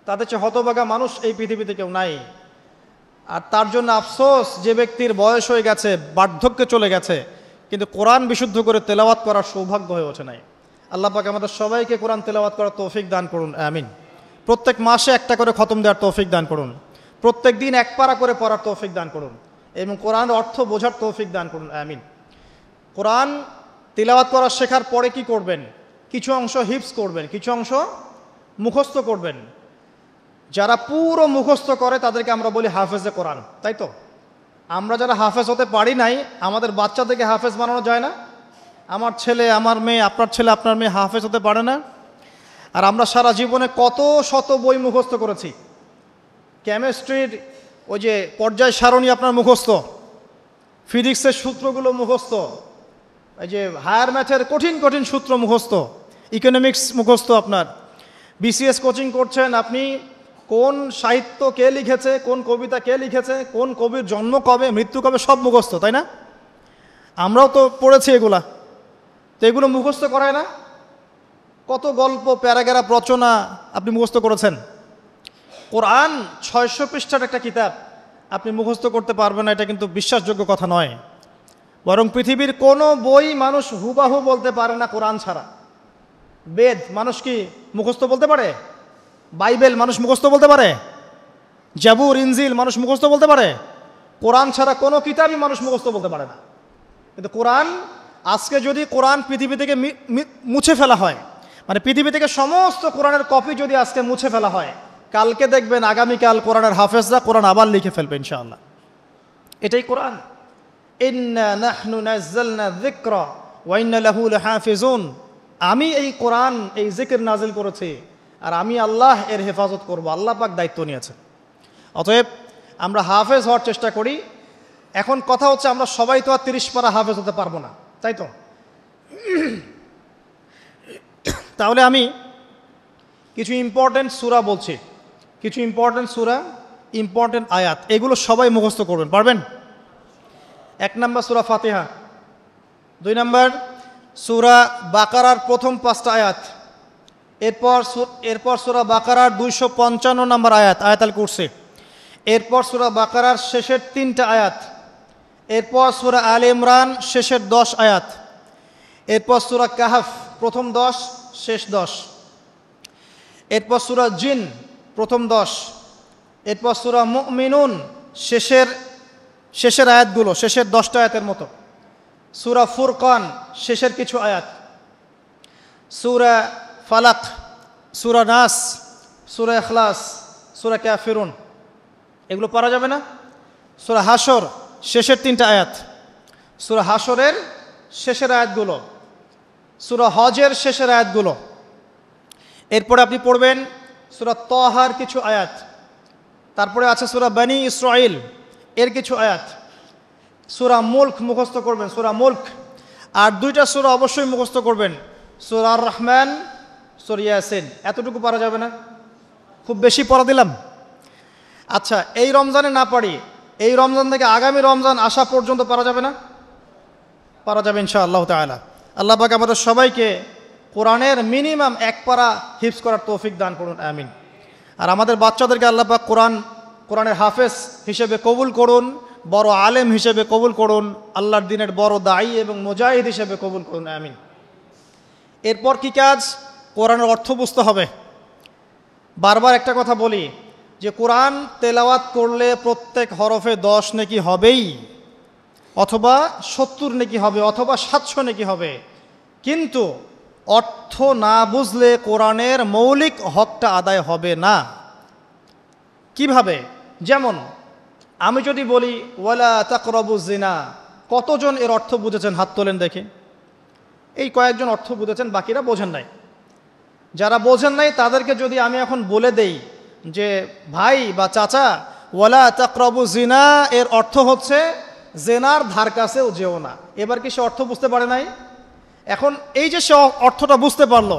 তাদের চেয়ে হতভাগা মানুষ এই পৃথিবীতে কেউ নাই। আর তার জন্য আফসোস, যে ব্যক্তির বয়স হয়ে গেছে, বার্ধক্যে চলে গেছে, কিন্তু কোরআন বিশুদ্ধ করে তেলাওয়াত করার সৌভাগ্য হয়ে ওঠে নাই। আল্লাহ পাক আমাদের সবাইকে কোরআন তেলাওয়াত করার তৌফিক দান করুন, আমিন। প্রত্যেক মাসে একটা করে খতম দেওয়ার তৌফিক দান করুন, প্রত্যেক দিন এক পারা করে পড়ার তৌফিক দান করুন, এবং কোরআনের অর্থ বোঝার তৌফিক দান করুন, আমিন। কোরআন তিলাওয়াত করা শেখার পরে কি করবেন? কিছু অংশ হিফজ করবেন, কিছু অংশ মুখস্থ করবেন। যারা পুরো মুখস্থ করে তাদেরকে আমরা বলি হাফেজে কোরআন, তাই তো? আমরা যারা হাফেজ হতে পারি নাই, আমাদের বাচ্চাদেরকে হাফেজ বানানো যায় না? আমার ছেলে, আমার মেয়ে, আপনার ছেলে, আপনার মেয়ে হাফেজ হতে পারে না? আর আমরা সারা জীবনে কত শত বই মুখস্থ করেছি। কেমিস্ট্রির ওই যে পর্যায় সারণী আপনার মুখস্থ, ফিজিক্সের সূত্রগুলো মুখস্থ, এই যে হায়ার ম্যাথের কঠিন কঠিন সূত্র মুখস্থ, ইকোনমিক্স মুখস্থ। আপনার বিসিএস কোচিং করছেন, আপনি কোন সাহিত্য কে লিখেছে, কোন কবিতা কে লিখেছে, কোন কবির জন্ম কবে, মৃত্যু কবে, সব মুখস্থ, তাই না? আমরাও তো পড়েছি এগুলা। তো এগুলো মুখস্থ করায় না? কত গল্প, প্যারাগ্রাফ রচনা আপনি মুখস্থ করেছেন। কোরআন 600 পৃষ্ঠার একটা কিতাব, আপনি মুখস্থ করতে পারবেন না, এটা কিন্তু বিশ্বাসযোগ্য কথা নয়। বরং পৃথিবীর কোনো বই মানুষ হুবাহু বলতে পারে না কোরআন ছাড়া। বেদ মানুষ কি মুখস্থ বলতে পারে? বাইবেল মানুষ মুখস্থ বলতে পারে? জাবুর, ইনজিল মানুষ মুখস্থ বলতে পারে? কোরআন ছাড়া কোনো কিতাবই মানুষ মুখস্থ বলতে পারে না। কিন্তু কোরআন, আজকে যদি কোরআন পৃথিবী থেকে মুছে ফেলা হয়, মানে পৃথিবী থেকে সমস্ত কোরআনের কপি যদি আজকে মুছে ফেলা হয়, কালকে দেখবেন আগামীকাল কোরআনের হাফেজরা কোরআন আবার লিখে ফেলবে ইনশাআল্লাহ। এটাই কোরআন। ইন্না নাহনু নাযালনা যিকরা ওয়া ইন্না লাহু লাহাফিজুন। আমি এই কোরআন, এই জিকির নাজিল করেছি, আর আমি আল্লাহ এর হেফাজত করব। আল্লাহ পাক দায়িত্ব নিয়েছেন। অতএব আমরা হাফেজ হওয়ার চেষ্টা করি। এখন কথা হচ্ছে, আমরা সবাই তো আর 30 পারা হাফেজ হতে পারবো না, তাই তো? তাহলে আমি কিছু ইম্পর্টেন্ট সূরা বলছি, কিছু ইম্পর্টেন্ট সূরা, ইম্পর্টেন্ট আয়াত, এগুলো সবাই মুখস্থ করবেন, পারবেন? 1 নম্বর সূরা ফাতিহা, 2 নম্বর সূরা বাকারার প্রথম 5টা আয়াত, এরপর সূরা বাকারার 255 নম্বর আয়াত, আয়াতুল কুরসি, এরপর সূরা বাকারার শেষের 3টা আয়াত, এরপর সূরা আলে ইমরান শেষের 10 আয়াত, এরপর সূরা কাহফ প্রথম 10 শেষ 10, এরপর সূরা জিন প্রথম 10, এরপর সূরা মুমিনুন শেষের আয়াতগুলো, শেষের 10টা আয়াতের মতো, সূরা ফুরকান শেষের কিছু আয়াত, সূরা ফালাক, সূরা নাস, সূরা ইখলাস, সূরা কাফিরুন। এগুলো পড়া যাবে না? সূরা হাশর শেষের 3টা আয়াত, সূরা হাশরের শেষের আয়াতগুলো, সূরা হজের শেষের আয়াতগুলো। এরপরে আপনি পড়বেন সূরা তাহার কিছু আয়াত, তারপরে আছে সূরা বনী ইসরাইল এর কিছু আয়াত, সূরা মুলক মুখস্থ করবেন, সূরা মুলক। আর 2টা সূরা অবশ্যই মুখস্থ করবেন, সূরা আর রহমান, সূরা ইয়াসিন। এতটুকু পারা যাবে না? খুব বেশি পড়া দিলাম? আচ্ছা, এই রমজানে না পারি, এই রমজান থেকে আগামী রমজান আসা পর্যন্ত পারা যাবে না? পারা যাবে ইনশাআল্লাহ তাআলা। আল্লাহ পাক আমাদের সবাইকে কোরআনের মিনিমাম 1 পারা হিফজ করার তৌফিক দান করুন, আমিন। আর আমাদের বাচ্চাদেরকে আল্লাহ পাক কোরআনের হাফেজ হিসেবে কবুল করুন, বড় আলেম হিসেবে কবুল করুন, আল্লাহর দিনের বড় দায়ী এবং মুজাহিদ হিসেবে কবুল করুন, আমিন। এরপর কি কাজ? কোরআনের অর্থ বুঝতে হবে। বারবার একটা কথা বলি যে কোরআন তেলাওয়াত করলে প্রত্যেক হরফে 10 নেকি হবেই। অথবা 70 নেকি হবে, অথবা 700 নেকি হবে। কিন্তু অর্থ না বুঝলে কোরআনের মৌলিক হকটা আদায় হবে না। কিভাবে? যেমন আমি যদি বলি ওয়ালা তাকরাবুজ জিনা, কতজন এর অর্থ বুঝেছেন? হাত তোলেন দেখি। এই কয়েকজন অর্থ বুঝেছেন, বাকিরা বোঝেন নাই। যারা বোঝেন নাই তাদেরকে যদি আমি এখন বলে দেই যে ভাই বা চাচা, ওয়ালা তাকরাবুজ জিনা এর অর্থ হচ্ছে জেনার ধার কাছেও যেও না, এবার কি সে অর্থ বুঝতে পারে নাই? এখন এই যে সে অর্থটা বুঝতে পারলো,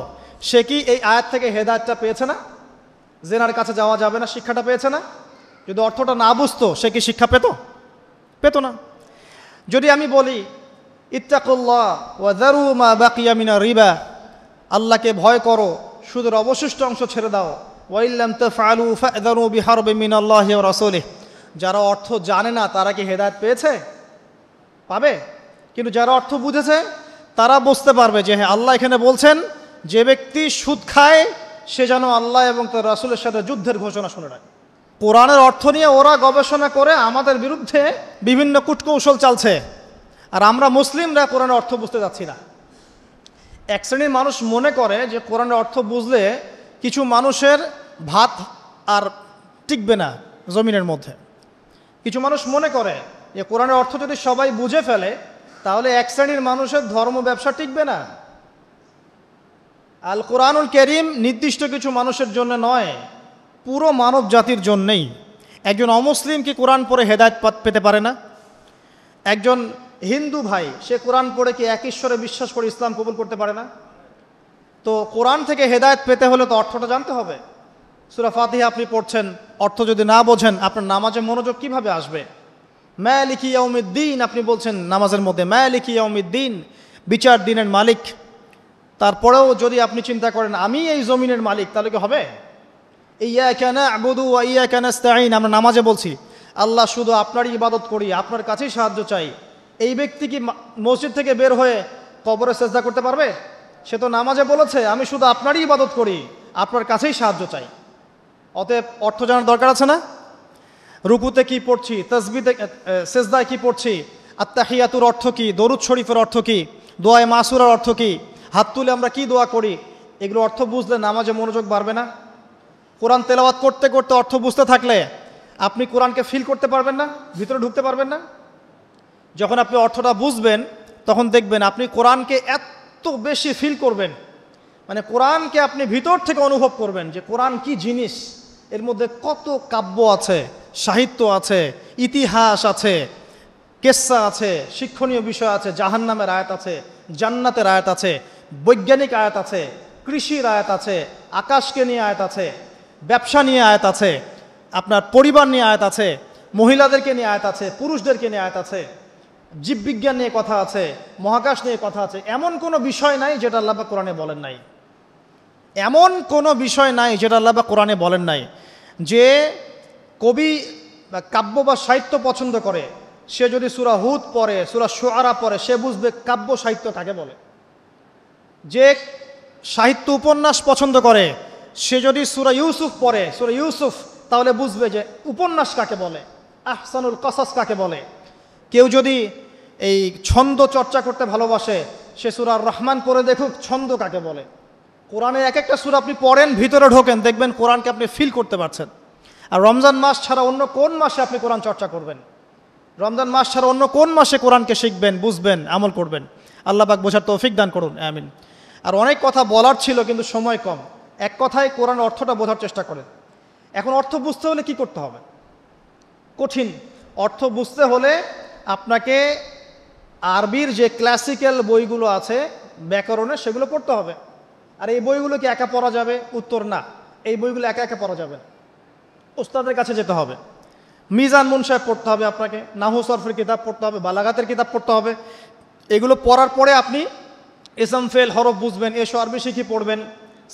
সে কি এই আয়াত থেকে হেদায়েতটা পেয়েছে না? জেনার কাছে যাওয়া যাবে না শিক্ষাটা পেয়েছে না? যদি অর্থটা না বুঝতো, সে কি শিক্ষা পেত না। যদি আমি বলি ইত্তাকুল্লাহ ওয়া যারু মা বাকিয়া মিনার রিবা, আল্লাহকে ভয় করো, সুদের অবশিষ্ট অংশ ছেড়ে দাও, ওয়া ইল্লাম তাফআলু ফা'যারু বিহারবিন মিনাল্লাহি ওয়া রাসূলিহি, যারা অর্থ জানে না তারা কি হেদায়েত পেয়েছে? পাবে। কিন্তু যারা অর্থ বুঝেছে তারা বুঝতে পারবে যে হ্যাঁ, আল্লাহ এখানে বলছেন যে ব্যক্তি সুদ খায় সে যেন আল্লাহ এবং তার রাসূলের সাথে যুদ্ধের ঘোষণা শুনে রাখে। কোরআনের অর্থ নিয়ে ওরা গবেষণা করে আমাদের বিরুদ্ধে বিভিন্ন কূটকৌশল চালছে, আর আমরা মুসলিমরা কোরআনের অর্থ বুঝতে যাচ্ছি না। এক শ্রেণীর মানুষ মনে করে যে কোরআনের অর্থ বুঝলে কিছু মানুষের ভাত আর টিকবে না জমিনের মধ্যে। কিছু মানুষ মনে করে যে কোরআনের অর্থ যদি সবাই বুঝে ফেলে তাহলে এক শ্রেণীর মানুষের ধর্ম ব্যবসা টিকবে না। আল কোরআনুল কারীম নির্দিষ্ট কিছু মানুষের জন্য নয়, পুরো মানব জাতির জন্যেই। একজন অমুসলিম কি কোরআন পড়ে হেদায়েত পেতে পারে না? একজন হিন্দু ভাই সে কোরআন পড়ে কি এক ঈশ্বরে বিশ্বাস করে ইসলাম কবুল করতে পারে না? তো কোরআন থেকে হেদায়েত পেতে হলে তো অর্থটা জানতে হবে। সূরা ফাতিহা আপনি পড়ছেন, অর্থ যদি না বোঝেন আপনার নামাজে মনোযোগ কিভাবে আসবে? মালিকি ইয়াউমিদ্দিন আপনি বলছেন নামাজের মধ্যে, মালিকি ইয়াউমিদ্দিন, বিচার দিনের মালিক। তারপরেও যদি আপনি চিন্তা করেন আমি এই জমিনের মালিক, তাহলে কি হবে? ইয়াকা না'বুদু ওয়া ইয়াকা নাস্তাঈন, আমরা নামাজে বলছি আল্লাহ শুধু আপনারই ইবাদত করি, আপনার কাছেই সাহায্য চাই। এই ব্যক্তি কি মসজিদ থেকে বের হয়ে কবরে সেজদা করতে পারবে? সে তো নামাজে বলেছে আমি শুধু আপনারই ইবাদত করি, আপনার কাছেই সাহায্য চাই। অতএব অর্থ জানার দরকার আছে না? রুকুতে কি পড়ছি, তাসবিতে সেজদায় কি পড়ছি, আত্তাহিয়াতুর অর্থ কি, দরুদ শরীফের অর্থ কি, দোয়ায়ে মাসুরার অর্থ কি, হাত তুলে আমরা কি দোয়া করি, এগুলো অর্থ বুঝলে নামাজে মনোযোগ বাড়বে না? কোরআন তেলাওয়াত করতে করতে অর্থ বুঝতে থাকলে আপনি কোরআনকে ফিল করতে পারবেন না, ভিতরে ঢুকতে পারবেন না। যখন আপনি অর্থটা বুঝবেন তখন দেখবেন আপনি কোরআনকে এত বেশি ফিল করবেন, মানে কোরআনকে আপনি ভিতর থেকে অনুভব করবেন যে কোরআন কি জিনিস, এর মধ্যে কত কাব্য আছে, সাহিত্য আছে, ইতিহাস আছে, কেসা আছে, শিক্ষণীয় বিষয় আছে, জাহান্নামের আয়াত আছে, জান্নাতের আয়াত আছে, বৈজ্ঞানিক আয়াত আছে, কৃষির আয়াত আছে, আকাশকে নিয়ে আয়াত আছে, ব্যবসা নিয়ে আয়াত আছে, আপনার পরিবার নিয়ে আয়াত আছে, মহিলাদেরকে নিয়ে আয়াত আছে, পুরুষদেরকে নিয়ে আয়াত আছে, জীববিজ্ঞান নিয়ে কথা আছে, মহাকাশ নিয়ে কথা আছে। এমন কোনো বিষয় নাই যেটা আল্লাহ পাক কোরআনে বলেন নাই। এমন কোনো বিষয় নাই যেটা আল্লাহ পাক কোরআনে বলেন নাই। যে কবি বা কাব্য বা সাহিত্য পছন্দ করে সে যদি সূরা হুদ পড়ে, সূরা শুআরা পড়ে, সে বুঝবে কাব্য সাহিত্য কাকে বলে। যে সাহিত্য উপন্যাস পছন্দ করে সে যদি সূরা ইউসুফ পড়ে, সূরা ইউসুফ, তাহলে বুঝবে যে উপন্যাস কাকে বলে, আহসানুল কসাস কাকে বলে। কেউ যদি এই ছন্দ চর্চা করতে ভালোবাসে সে সূরা রহমান পড়ে দেখুক ছন্দ কাকে বলে। কোরআনের এক একটা সূরা আপনি পড়েন, ভিতরে ঢোকেন, দেখবেন কোরআনকে আপনি ফিল করতে পারছেন। আর রমজান মাস ছাড়া অন্য কোন মাসে আপনি কোরআন চর্চা করবেন? রমজান মাস ছাড়া অন্য কোন মাসে কোরআনকে শিখবেন, বুঝবেন, আমল করবেন? আল্লাহ পাক বোঝার তৌফিক দান করুন, আমিন। আর অনেক কথা বলার ছিল কিন্তু সময় কম, এক কথায় কোরআন অর্থটা বোঝার চেষ্টা করেন। এখন অর্থ বুঝতে হলে কি করতে হবে? কঠিন। অর্থ বুঝতে হলে আপনাকে আরবির যে ক্লাসিক্যাল বইগুলো আছে ব্যাকরণের, সেগুলো পড়তে হবে। আর এই বইগুলো কি একা পড়া যাবে? উত্তর না, এই বইগুলো একা একা পড়া যাবে না, ওস্তাদের কাছে যেতে হবে। মিজান মুনসাহেব পড়তে হবে আপনাকে, নাহু সরফের কিতাব পড়তে হবে, বালাগাতের কিতাব পড়তে হবে। এগুলো পড়ার পরে আপনি ইসম ফেল হরফ বুঝবেন, এসো আরবি শিখি পড়বেন,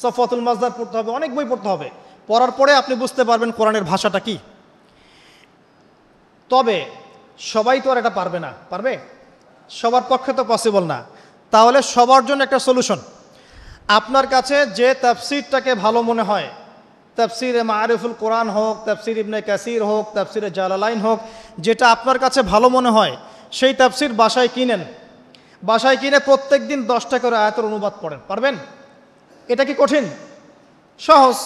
সফওয়াতুল মাজদার পড়তে হবে, অনেক বই পড়তে হবে। পড়ার পরে আপনি বুঝতে পারবেন কোরআনের ভাষাটা কি। তবে সবাই তো আর এটা পারবে না, পারবে? সবার পক্ষে তো পসিবল না। তাহলে সবার জন্য একটা সলিউশন, আপনার কাছে যে তাফসিরটাকে ভালো মনে হয়, তাফসিরে মারিফুল কোরআন হোক, তাফসির ইবনে কাসির হোক, তাফসিরে জালালাইন হোক, যেটা আপনার কাছে ভালো মনে হয় সেই তাফসির বাসায় কিনেন, বাসায় কিনে প্রত্যেক দিন 10টা করে আয়াতের অনুবাদ পড়েন। পারবেন? এটা কি কঠিন? সহজ।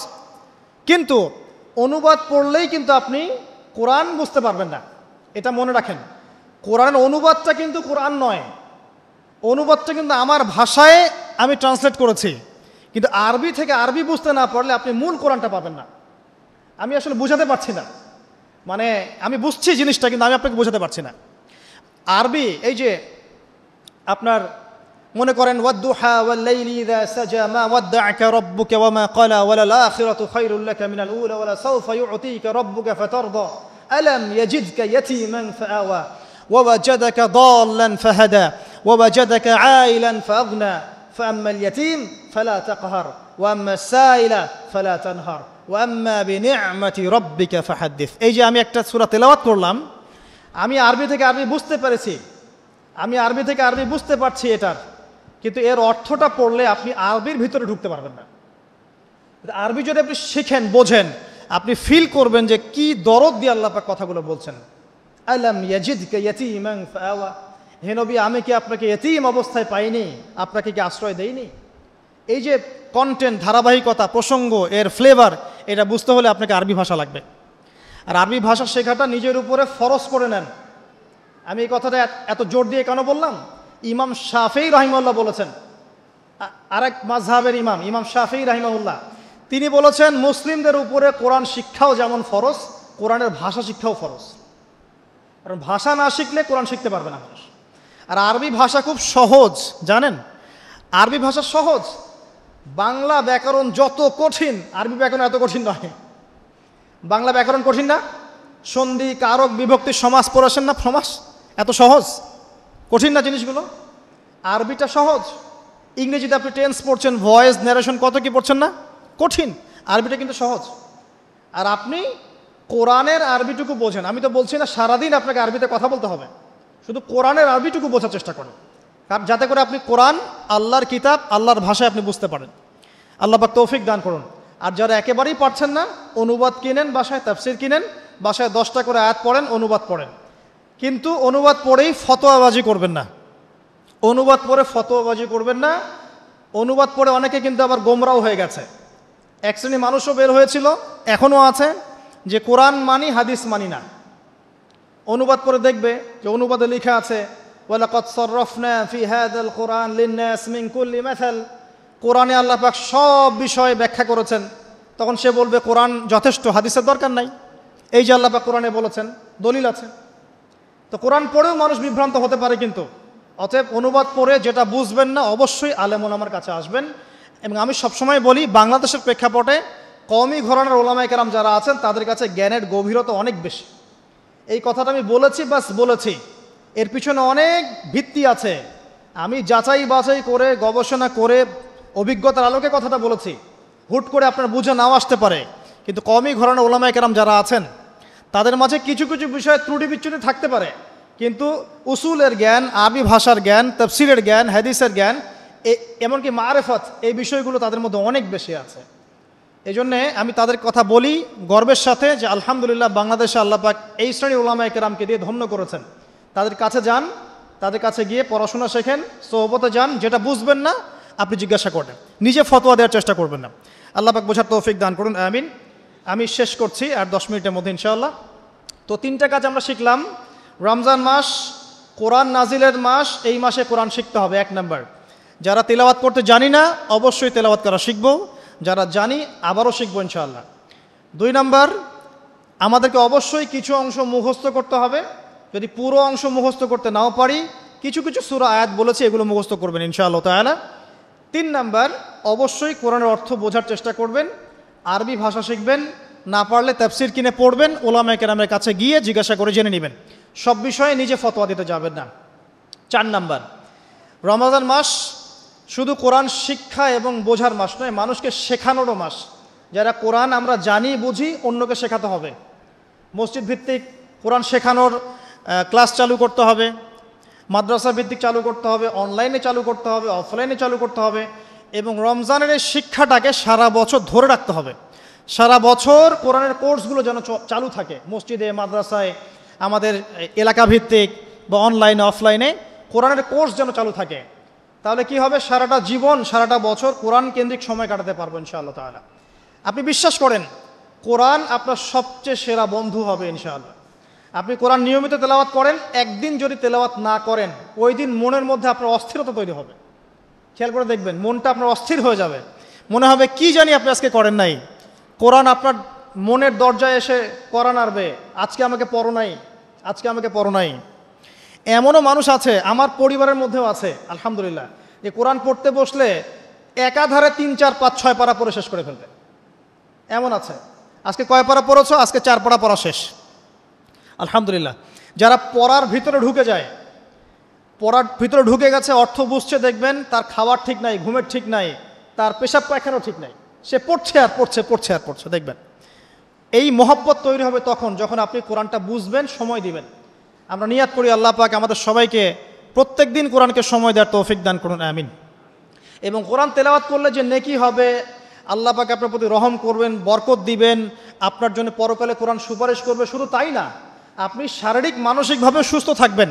কিন্তু অনুবাদ পড়লেই কিন্তু আপনি কোরআন বুঝতে পারবেন না, এটা মনে রাখেন। কোরআন অনুবাদটা কিন্তু কোরআন নয়, অনুবাদটা কিন্তু আমার ভাষায় আমি ট্রান্সলেট করেছি, কিন্তু আরবি থেকে আরবি বুঝতে না পারলে আপনি মূল কোরআনটা পাবেন না। আমি আসলে বুঝাতে পারছি না, মানে আমি বুঝছি জিনিসটা কিন্তু আমি আপনাকে বোঝাতে পারছি না। আরবি এই যে আপনার মনে করেন ওয়াদ্দুহা ওয়াল-লাইলি ইযা সাজা মা ওয়াদ্দা'আকা রাব্বুকা ওয়া মা ক্বালা ওয়ালাল আখিরাতু খায়রুল লাকা মিনাল উলা ওয়ালা সাওফা ইউ'তিকা রাব্বুকা ফাতারদা আলাম ইয়াজিদকা ইয়াতীমান ফাআওয়া ওয়া ওয়াজাদাকা দাল্লান ফাহাদা ওয়া ওয়াজাদাকা আইলান ফাআগনা ফাআম্মাল ইয়াতীম ফালা তাকহার ওয়া আম্মাস সাইলা ফালা তানহার ওয়া আম্মা বিনি'মাতি রাব্বিকা ফাহাদ্দিস। এই যে আমি একটা সূরা তেলাওয়াত করলাম, আমি আরবি থেকে আরবি বুঝতে পেরেছি, আমি আরবি থেকে আরবি বুঝতে পারছি এটার, কিন্তু এর অর্থটা পড়লে আপনি আরবির ভিতরে ঢুকতে পারবেন না। আরবি যদি আপনি শিখেন, বোঝেন, আপনি ফিল করবেন যে কি দরদ দিয়ে আল্লাহ পাক কথাগুলো বলছেন। আলাম ইয়াজিদকা ইয়াতীমান ফাআওয়া, হে নবী আমি কি আপনাকে ইয়তীম অবস্থায় পাইনি, আপনাকে কি আশ্রয় দেইনি? এই যে কন্টেন্ট, ধারাবাহিকতা, প্রসঙ্গ, এর ফ্লেভার, এটা বুঝতে হলে আপনাকে আরবি ভাষা লাগবে। আর আরবি ভাষা শেখাটা নিজের উপরে ফরজ করে নেন। আমি এই কথাটা এত জোর দিয়ে কেন বললাম? ইমাম শাফিঈ রাহিমাহুল্লাহ বলেছেন, আরেক মাযহাবের ইমাম শাফিঈ রাহিমাহুল্লাহ, তিনি বলেছেন মুসলিমদের উপরে কোরআন শিক্ষাও যেমন ফরজ, কোরআনের ভাষা শিক্ষাও ফরজ। কারণ ভাষা না শিখলে কোরআন শিখতে পারবে না মানুষ। আর আরবি ভাষা খুব সহজ, জানেন? আরবি ভাষা সহজ। বাংলা ব্যাকরণ যত কঠিন, আরবি ব্যাকরণ এত কঠিন নয়। বাংলা ব্যাকরণ কঠিন না? সন্ধি, কারক, বিভক্তি, সমাস পড়েছেন না? সমাস এত সহজ, কঠিন না জিনিসগুলো? আরবিটা সহজ। ইংরেজিতে আপনি টেন্স পড়ছেন, ভয়েস, ন্যারেশন, কত কি পড়ছেন না? কঠিন। আরবিটা কিন্তু সহজ। আর আপনি কোরআনের আরবিটুকু বোঝেন। আমি তো বলছি না সারাদিন আপনাকে আরবিতে কথা বলতে হবে, শুধু কোরআনের আরবিটুকু বোঝার চেষ্টা করেন, কারণ যাতে করে আপনি কোরআন, আল্লাহর কিতাব, আল্লাহর ভাষায় আপনি বুঝতে পারেন। আল্লাহ পাক তৌফিক দান করুন। আর যারা একেবারেই পারছেন না, অনুবাদ কিনেন, বাসায় তাফসির কিনেন, বাসায় 10টা করে আয়াত পড়েন, অনুবাদ পড়েন। কিন্তু অনুবাদ পড়েই ফতোয়াবাজি করবেন না, অনুবাদ পড়ে ফতোয়াবাজি করবেন না। অনুবাদ পড়ে অনেকে কিন্তু আবার গোমরাও হয়ে গেছে। এক শ্রেণী মানুষও বের হয়েছিল, এখনও আছে, যে কোরআন মানি, হাদিস মানি না। অনুবাদ পড়ে দেখবে যে অনুবাদে লেখা আছে ওয়ালাকাদ সাররাফনা ফি হাযাল কুরআন লিন-নাস মিন কুল্লি মাসাল, কোরআনে আল্লাহ পাক সব বিষয়ে ব্যাখ্যা করেছেন। তখন সে বলবে কোরআন যথেষ্ট, হাদিসের দরকার নাই। এই যে আল্লাহ পাক কোরআনে বলেছেন, দলিল আছে। তো কোরআন পড়েও মানুষ বিভ্রান্ত হতে পারে। কিন্তু অতএব অনুবাদ পড়ে যেটা বুঝবেন না, অবশ্যই আলেম ওলামার কাছে আসবেন। এবং আমি সবসময় বলি, বাংলাদেশের প্রেক্ষাপটে কওমি ঘরানার ওলামায়ে কেরাম যারা আছেন তাদের কাছে জ্ঞানের গভীরতা অনেক বেশি। এই কথাটা আমি বলেছি, বাস বলেছি, এর পিছনে অনেক ভিত্তি আছে। আমি যাচাই বাছাই করে, গবেষণা করে, অভিজ্ঞতার আলোকে কথাটা বলেছি। হুট করে আপনার বুঝে নাও আসতে পারে, কিন্তু কওমি ঘরানার ওলামায়ে কেরাম যারা আছেন তাদের মাঝে কিছু কিছু বিষয়ে ত্রুটি বিচ্যুতি থাকতে পারে, কিন্তু উসুলের জ্ঞান, আরবি ভাষার জ্ঞান, তাফসীরের জ্ঞান, হাদিসের জ্ঞান, এমনকি মারেফত, এই বিষয়গুলো তাদের মধ্যে অনেক বেশি আছে। এই জন্যে আমি তাদের কথা বলি গর্বের সাথে যে আলহামদুলিল্লাহ বাংলাদেশে আল্লাহ পাক এই শ্রেণীর উলামায়ে কেরামকে দিয়ে ধন্য করেছেন। তাদের কাছে যান, তাদের কাছে গিয়ে পড়াশোনা শেখেন, সোহবতে যান, যেটা বুঝবেন না আপনি জিজ্ঞাসা করেন, নিজে ফতোয়া দেওয়ার চেষ্টা করবেন না। আল্লাহ পাক বোঝার তৌফিক দান করুন, আমিন। আমি শেষ করছি আর 10 মিনিটের মধ্যে ইনশাআল্লাহ। তো 3টা কাজ আমরা শিখলাম। রমজান মাস কোরআন নাজিলের মাস, এই মাসে কোরআন শিখতে হবে। 1 নাম্বার, যারা তেলাওয়াত করতে জানি না অবশ্যই তেলাওয়াত করা শিখব, যারা জানি আবারও শিখবো ইনশাআল্লাহ। 2 নাম্বার, আমাদেরকে অবশ্যই কিছু অংশ মুখস্থ করতে হবে। যদি পুরো অংশ মুখস্থ করতে নাও পারি, কিছু কিছু সূরা আয়াত বলেছি, এগুলো মুখস্থ করবেন ইনশাআল্লাহ তাআলা। 3 নাম্বার, অবশ্যই কোরআনের অর্থ বোঝার চেষ্টা করবেন, আরবি ভাষা শিখবেন, না পারলে তাফসীর কিনে পড়বেন, ওলামায়ে কেরামের কাছে গিয়ে জিজ্ঞাসা করে জেনে নেবেন। সব বিষয়ে নিজে ফতোয়া দিতে যাবেন না। 4 নাম্বার, রমজান মাস শুধু কোরআন শিক্ষা এবং বোঝার মাস নয়, মানুষকে শেখানোরও মাস। যারা কোরআন আমরা জানি, বুঝি, অন্যকে শেখাতে হবে। মসজিদ ভিত্তিক কোরআন শেখানোর ক্লাস চালু করতে হবে, মাদ্রাসা ভিত্তিক চালু করতে হবে, অনলাইনে চালু করতে হবে, অফলাইনে চালু করতে হবে। এবং রমজানের এই শিক্ষাটাকে সারা বছর ধরে রাখতে হবে। সারা বছর কোরআনের কোর্সগুলো যেন চালু থাকে, মসজিদে, মাদ্রাসায়, আমাদের এলাকা ভিত্তিক, বা অনলাইনে অফলাইনে কোরআনের কোর্স যেন চালু থাকে। তাহলে কি হবে, সারাটা জীবন সারাটা বছর কোরআন কেন্দ্রিক সময় কাটাতে পারবো ইনশাআল্লাহ তাআলা। আপনি বিশ্বাস করেন কোরআন আপনার সবচেয়ে সেরা বন্ধু হবে ইনশাআল্লাহ। আপনি কোরআন নিয়মিত তেলাওয়াত করেন, একদিন যদি তেলাওয়াত না করেন ওই দিন মনের মধ্যে আপনার অস্থিরতা তৈরি হবে। খেয়াল করে দেখবেন মনটা আপনার অস্থির হয়ে যাবে, মনে হবে কি জানি আপনি আজকে করেন নাই। কোরআন আপনার মনের দরজায় এসে কোরআন আনবে, আজকে আমাকে পড়ো নাই, আজকে আমাকে পড়ো নাই। এমনও মানুষ আছে, আমার পরিবারের মধ্যেও আছে আলহামদুলিল্লাহ, যে কোরআন পড়তে বসলে একাধারে 3, 4, 5, 6 পারা পড়ে শেষ করে ফেলতে, এমন আছে। আজকে কয় পারা পড়েছো? আজকে 4 পারা পড়া শেষ আলহামদুলিল্লাহ। যারা পড়ার ভিতরে ঢুকে যায়, পড়ার ভিতরে ঢুকে গেছে, অর্থ বুঝছে, দেখবেন তার খাওয়ার ঠিক নাই, ঘুমের ঠিক নাই, তার পেশাব পায়খানাও ঠিক নাই, সে পড়ছে আর পড়ছে, পড়ছে আর পড়ছে। দেখবেন এই মহব্বত তৈরি হবে তখন যখন আপনি কোরআনটা বুঝবেন, সময় দিবেন। আমরা নিয়াত করি আল্লাহ পাক আমাদের সবাইকে প্রত্যেক দিন কোরআনকে সময় দেওয়ার তৌফিক দান করুন, আমিন। এবং কোরআন তেলাওয়াত করলে যে নেকি হবে, আল্লাহ পাক আপনার প্রতি রহম করবেন, বরকত দিবেন, আপনার জন্য পরকালে কোরআন সুপারিশ করবে। শুধু তাই না, আপনি শারীরিক মানসিকভাবে সুস্থ থাকবেন।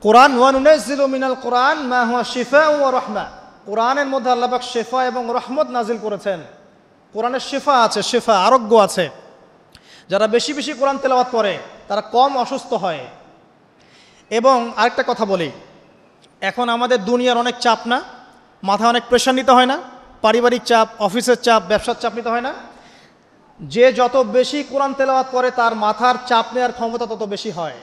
কোরআন ওয়া নুনাজ্জিলু মিনাল কোরআন মা হুয়া শিফাউন ওয়া রাহমা, কোরআনের মধ্যে আল্লাহ পাক শিফা এবং রহমত নাজিল করেছেন। কোরআনের শিফা আছে, শিফা আরোগ্য আছে। যারা বেশি বেশি কোরআন তেলাওয়াত করে তারা কম অসুস্থ হয়। এবং আরেকটা কথা বলি, এখন আমাদের দুনিয়ার অনেক চাপ না, মাথায় অনেক প্রেশার নিতে হয় না, পারিবারিক চাপ, অফিসের চাপ, ব্যবসার চাপ নিতে হয় না। যে যত বেশি কোরআন তেলাওয়াত করে তার মাথার চাপ নেওয়ার ক্ষমতা তত বেশি হয়।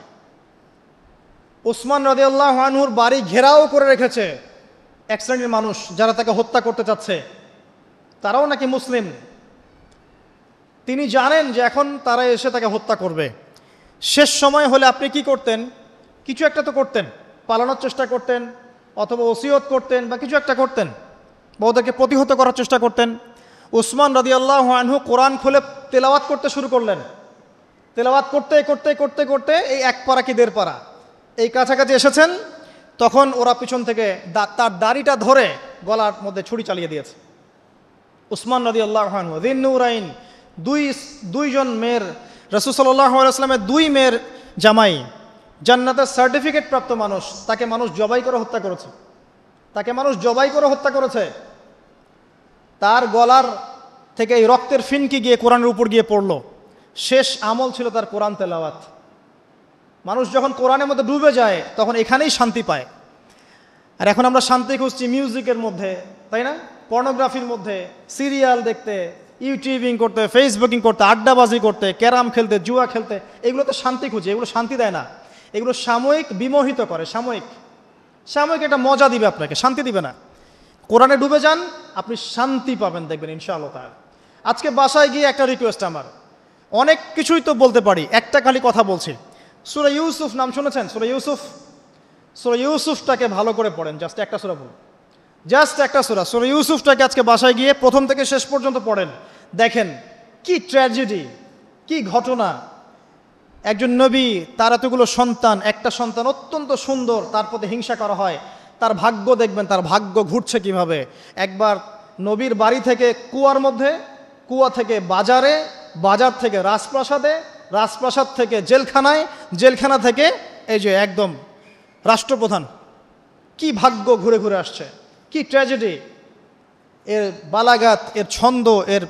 উসমান রাদিয়াল্লাহু আনহুর বাড়ি ঘেরাও করে রেখেছে এক শ্রেণীর মানুষ, যারা তাকে হত্যা করতে চাচ্ছে। তারাও নাকি মুসলিম। তিনি জানেন যে এখন তারা এসে তাকে হত্যা করবে। শেষ সময় হলে আপনি কি করতেন? কিছু একটা তো করতেন, পালানোর চেষ্টা করতেন, অথবা ওসিয়ত করতেন, বা কিছু একটা করতেন, বা ওদেরকে প্রতিহত করার চেষ্টা করতেন। উসমান রাদিয়াল্লাহু আনহু কোরআন খুলে তেলাওয়াত করতে শুরু করলেন। তেলাওয়াত করতে করতে করতে করতে এই 1 পারা কি 1.5 পারা এই কাছাকাছি এসেছেন, তখন ওরা পিছন থেকে তার দাড়িটা ধরে গলার মধ্যে ছুরি চালিয়ে দিয়েছে। উসমান রাদিয়াল্লাহু আনহু যিন্নুরাইন, দুইজন মেয়ের, রাসূল সাল্লাল্লাহু আলাইহি ওয়াসাল্লামের 2 মেয়ের জামাই, জান্নাতের সার্টিফিকেট প্রাপ্ত মানুষ, তাকে মানুষ জবাই করে হত্যা করেছে। তাকে মানুষ জবাই করে হত্যা করেছে। তার গলার থেকে এই রক্তের ফিনকি গিয়ে কোরআনের উপর গিয়ে পড়ল। শেষ আমল ছিল তার কোরআন তেলাওয়াত। মানুষ যখন কোরআনের মধ্যে ডুবে যায় তখন এখানেই শান্তি পায়। আর এখন আমরা শান্তি খুঁজছি মিউজিকের মধ্যে, তাই না? পর্নোগ্রাফির মধ্যে, সিরিয়াল দেখতে, ইউটিউবিং করতে, ফেসবুকিং করতে, আড্ডাবাজি করতে, ক্যারাম খেলতে, জুয়া খেলতে, এগুলোতে শান্তি খুঁজে। এগুলো শান্তি দেয় না, এগুলো সাময়িক বিমোহিত করে, সাময়িক একটা মজা দিবে আপনাকে, শান্তি দিবে না। কোরআনে ডুবে যান, আপনি শান্তি পাবেন, দেখবেন ইনশাআল্লাহ তাআলা। আজকে বাসায় গিয়ে একটা রিকোয়েস্ট আমার, অনেক কিছুই তো বলতে পারি, একটা খালি কথা বলছি। সূরা ইউসুফ নাম শুনেছেন? সূরা ইউসুফটাকে ভালো করে পড়েন। জাস্ট একটা সূরা বলুন, জাস্ট একটা সূরা, সূরা ইউসুফটাকে আজকে বাসায় গিয়ে প্রথম থেকে শেষ পর্যন্ত পড়েন। দেখেন কি ট্র্যাজেডি, কি ঘটনা। একজন নবী, তার এতগুলো সন্তান, একটা সন্তান অত্যন্ত সুন্দর, তার প্রতি হিংসা করা হয়। তার ভাগ্য দেখবেন, তার ভাগ্য ঘুরছে কিভাবে। একবার নবীর বাড়ি থেকে কুয়ার মধ্যে, কুয়া থেকে বাজারে, বাজার থেকে রাজপ্রাসাদে, রাজপ্রাসাদ থেকে জেলখানায়, জেলখানা থেকে এই যে একদম রাষ্ট্রপ্রধান। কি ভাগ্য ঘুরে ঘুরে আসছে, কি ট্র্যাজেডি। এর বালাগাত, এর ছন্দ, এর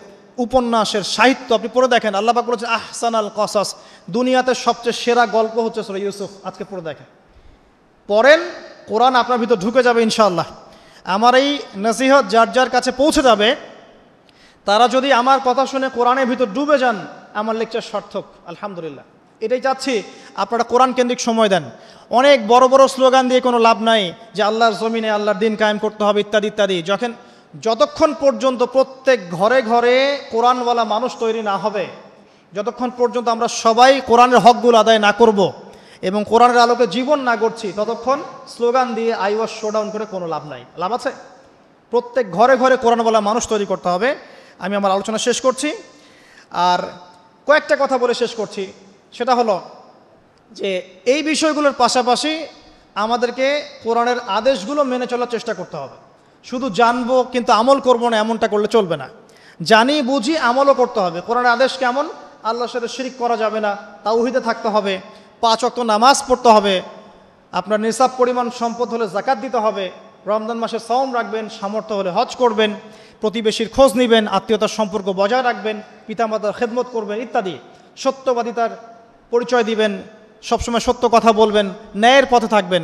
উপন্যাসের সাহিত্য আপনি পড়ে দেখেন। আল্লাহ পাক বলেছেন আহসানাল কসাস, দুনিয়াতে সবচেয়ে সেরা গল্প হচ্ছে সূরা ইউসুফ। আজকে পড়ে দেখেন, পড়েন, কোরআন আপনার ভিতর ঢুকে যাবে ইনশাআল্লাহ। আমার এই নসিহত যার যার কাছে পৌঁছে যাবে, তারা যদি আমার কথা শুনে কোরআনের ভিতর ডুবে যান, আমার লেকচার সার্থক আলহামদুলিল্লাহ। এটাই চাচ্ছি, আপনারা কোরআন কেন্দ্রিক সময় দেন। অনেক বড় বড় স্লোগান দিয়ে কোনো লাভ নাই, যে আল্লাহর জমিনে আল্লাহর দিন কায়েম করতে হবে ইত্যাদি ইত্যাদি। যতক্ষণ পর্যন্ত প্রত্যেক ঘরে ঘরে কোরআনওয়ালা মানুষ তৈরি না হবে, যতক্ষণ পর্যন্ত আমরা সবাই কোরআনের হকগুলো আদায় না করব এবং কোরআনের আলোকে জীবন না গড়ছি, ততক্ষণ স্লোগান দিয়ে আই ওয়াজ শোডাউন করে কোনো লাভ নাই। লাভ আছে? প্রত্যেক ঘরে ঘরে কোরআনওয়ালা মানুষ তৈরি করতে হবে। আমি আমার আলোচনা শেষ করছি, আর কয়েকটা কথা বলে শেষ করছি। সেটা হলো যে এই বিষয়গুলোর পাশাপাশি আমাদেরকে কোরআনের আদেশগুলো মেনে চলার চেষ্টা করতে হবে। শুধু জানবো কিন্তু আমল করব না, এমনটা করলে চলবে না। জানি বুঝি আমলও করতে হবে। কোরআনের আদেশ কেমন? আল্লাহর সাথে শিরিক করা যাবে না, তাওহীদে থাকতে হবে, 5 ওয়াক্ত নামাজ পড়তে হবে, আপনার নিসাব পরিমাণ সম্পদ হলে জাকাত দিতে হবে, রমজান মাসে সওম রাখবেন, সামর্থ্য হলে হজ করবেন, প্রতিবেশীর খোঁজ নেবেন, আত্মীয়তার সম্পর্ক বজায় রাখবেন, পিতামাতার খেদমত করবেন ইত্যাদি। সত্যবাদিতার পরিচয় দিবেন, সবসময় সত্য কথা বলবেন, ন্যায়ের পথে থাকবেন।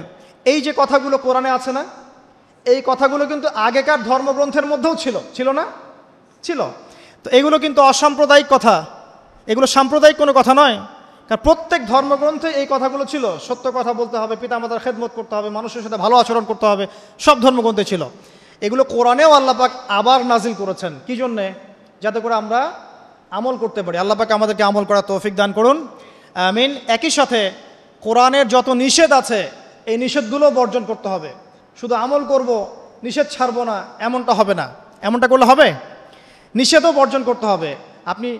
এই যে কথাগুলো কোরআনে আছে না, এই কথাগুলো কিন্তু আগেকার ধর্মগ্রন্থের মধ্যেও ছিল না? ছিল। তো এগুলো কিন্তু অসাম্প্রদায়িক কথা, এগুলো সাম্প্রদায়িক কোনো কথা নয়। কারণ প্রত্যেক ধর্মগ্রন্থে এই কথাগুলো ছিল। সত্য কথা বলতে হবে, পিতামাতার খেদমত করতে হবে, মানুষের সাথে ভালো আচরণ করতে হবে, সব ধর্মগ্রন্থে ছিল। এগুলো কোরআনেও আল্লাহ পাক আবার নাজিল করেছেন। কি জন্যে? যাতে করে আমরা আমল করতে পারি। আল্লাহ পাক আমাদেরকে আমল করার তৌফিক দান করুন, আমিন। একই সাথে কোরআনের যত নিষেধ আছে এই নিষেধগুলো বর্জন করতে হবে। শুধু আমল করব, নিষেধ ছাড়বো না, এমনটা হবে না। এমনটা করলে হবে? নিষেধও বর্জন করতে হবে। আপনি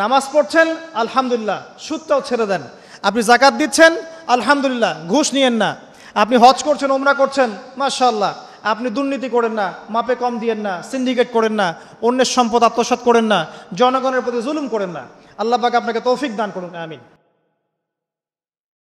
নামাজ পড়ছেন, আলহামদুলিল্লাহ, সুদটাও ছেড়ে দেন। আপনি জাকাত দিচ্ছেন, আলহামদুলিল্লাহ, ঘুষ নিয়েন না। আপনি হজ করছেন, ওমরা করছেন, মাশাআল্লাহ, আপনি দুর্নীতি করেন না, মাপে কম দিয়েন না, সিন্ডিকেট করেন না, অন্যের সম্পদ আত্মসাৎ করেন না, জনগণের প্রতি জুলুম করেন না। আল্লাহ পাক আপনাকে তৌফিক দান করুন, আমিন।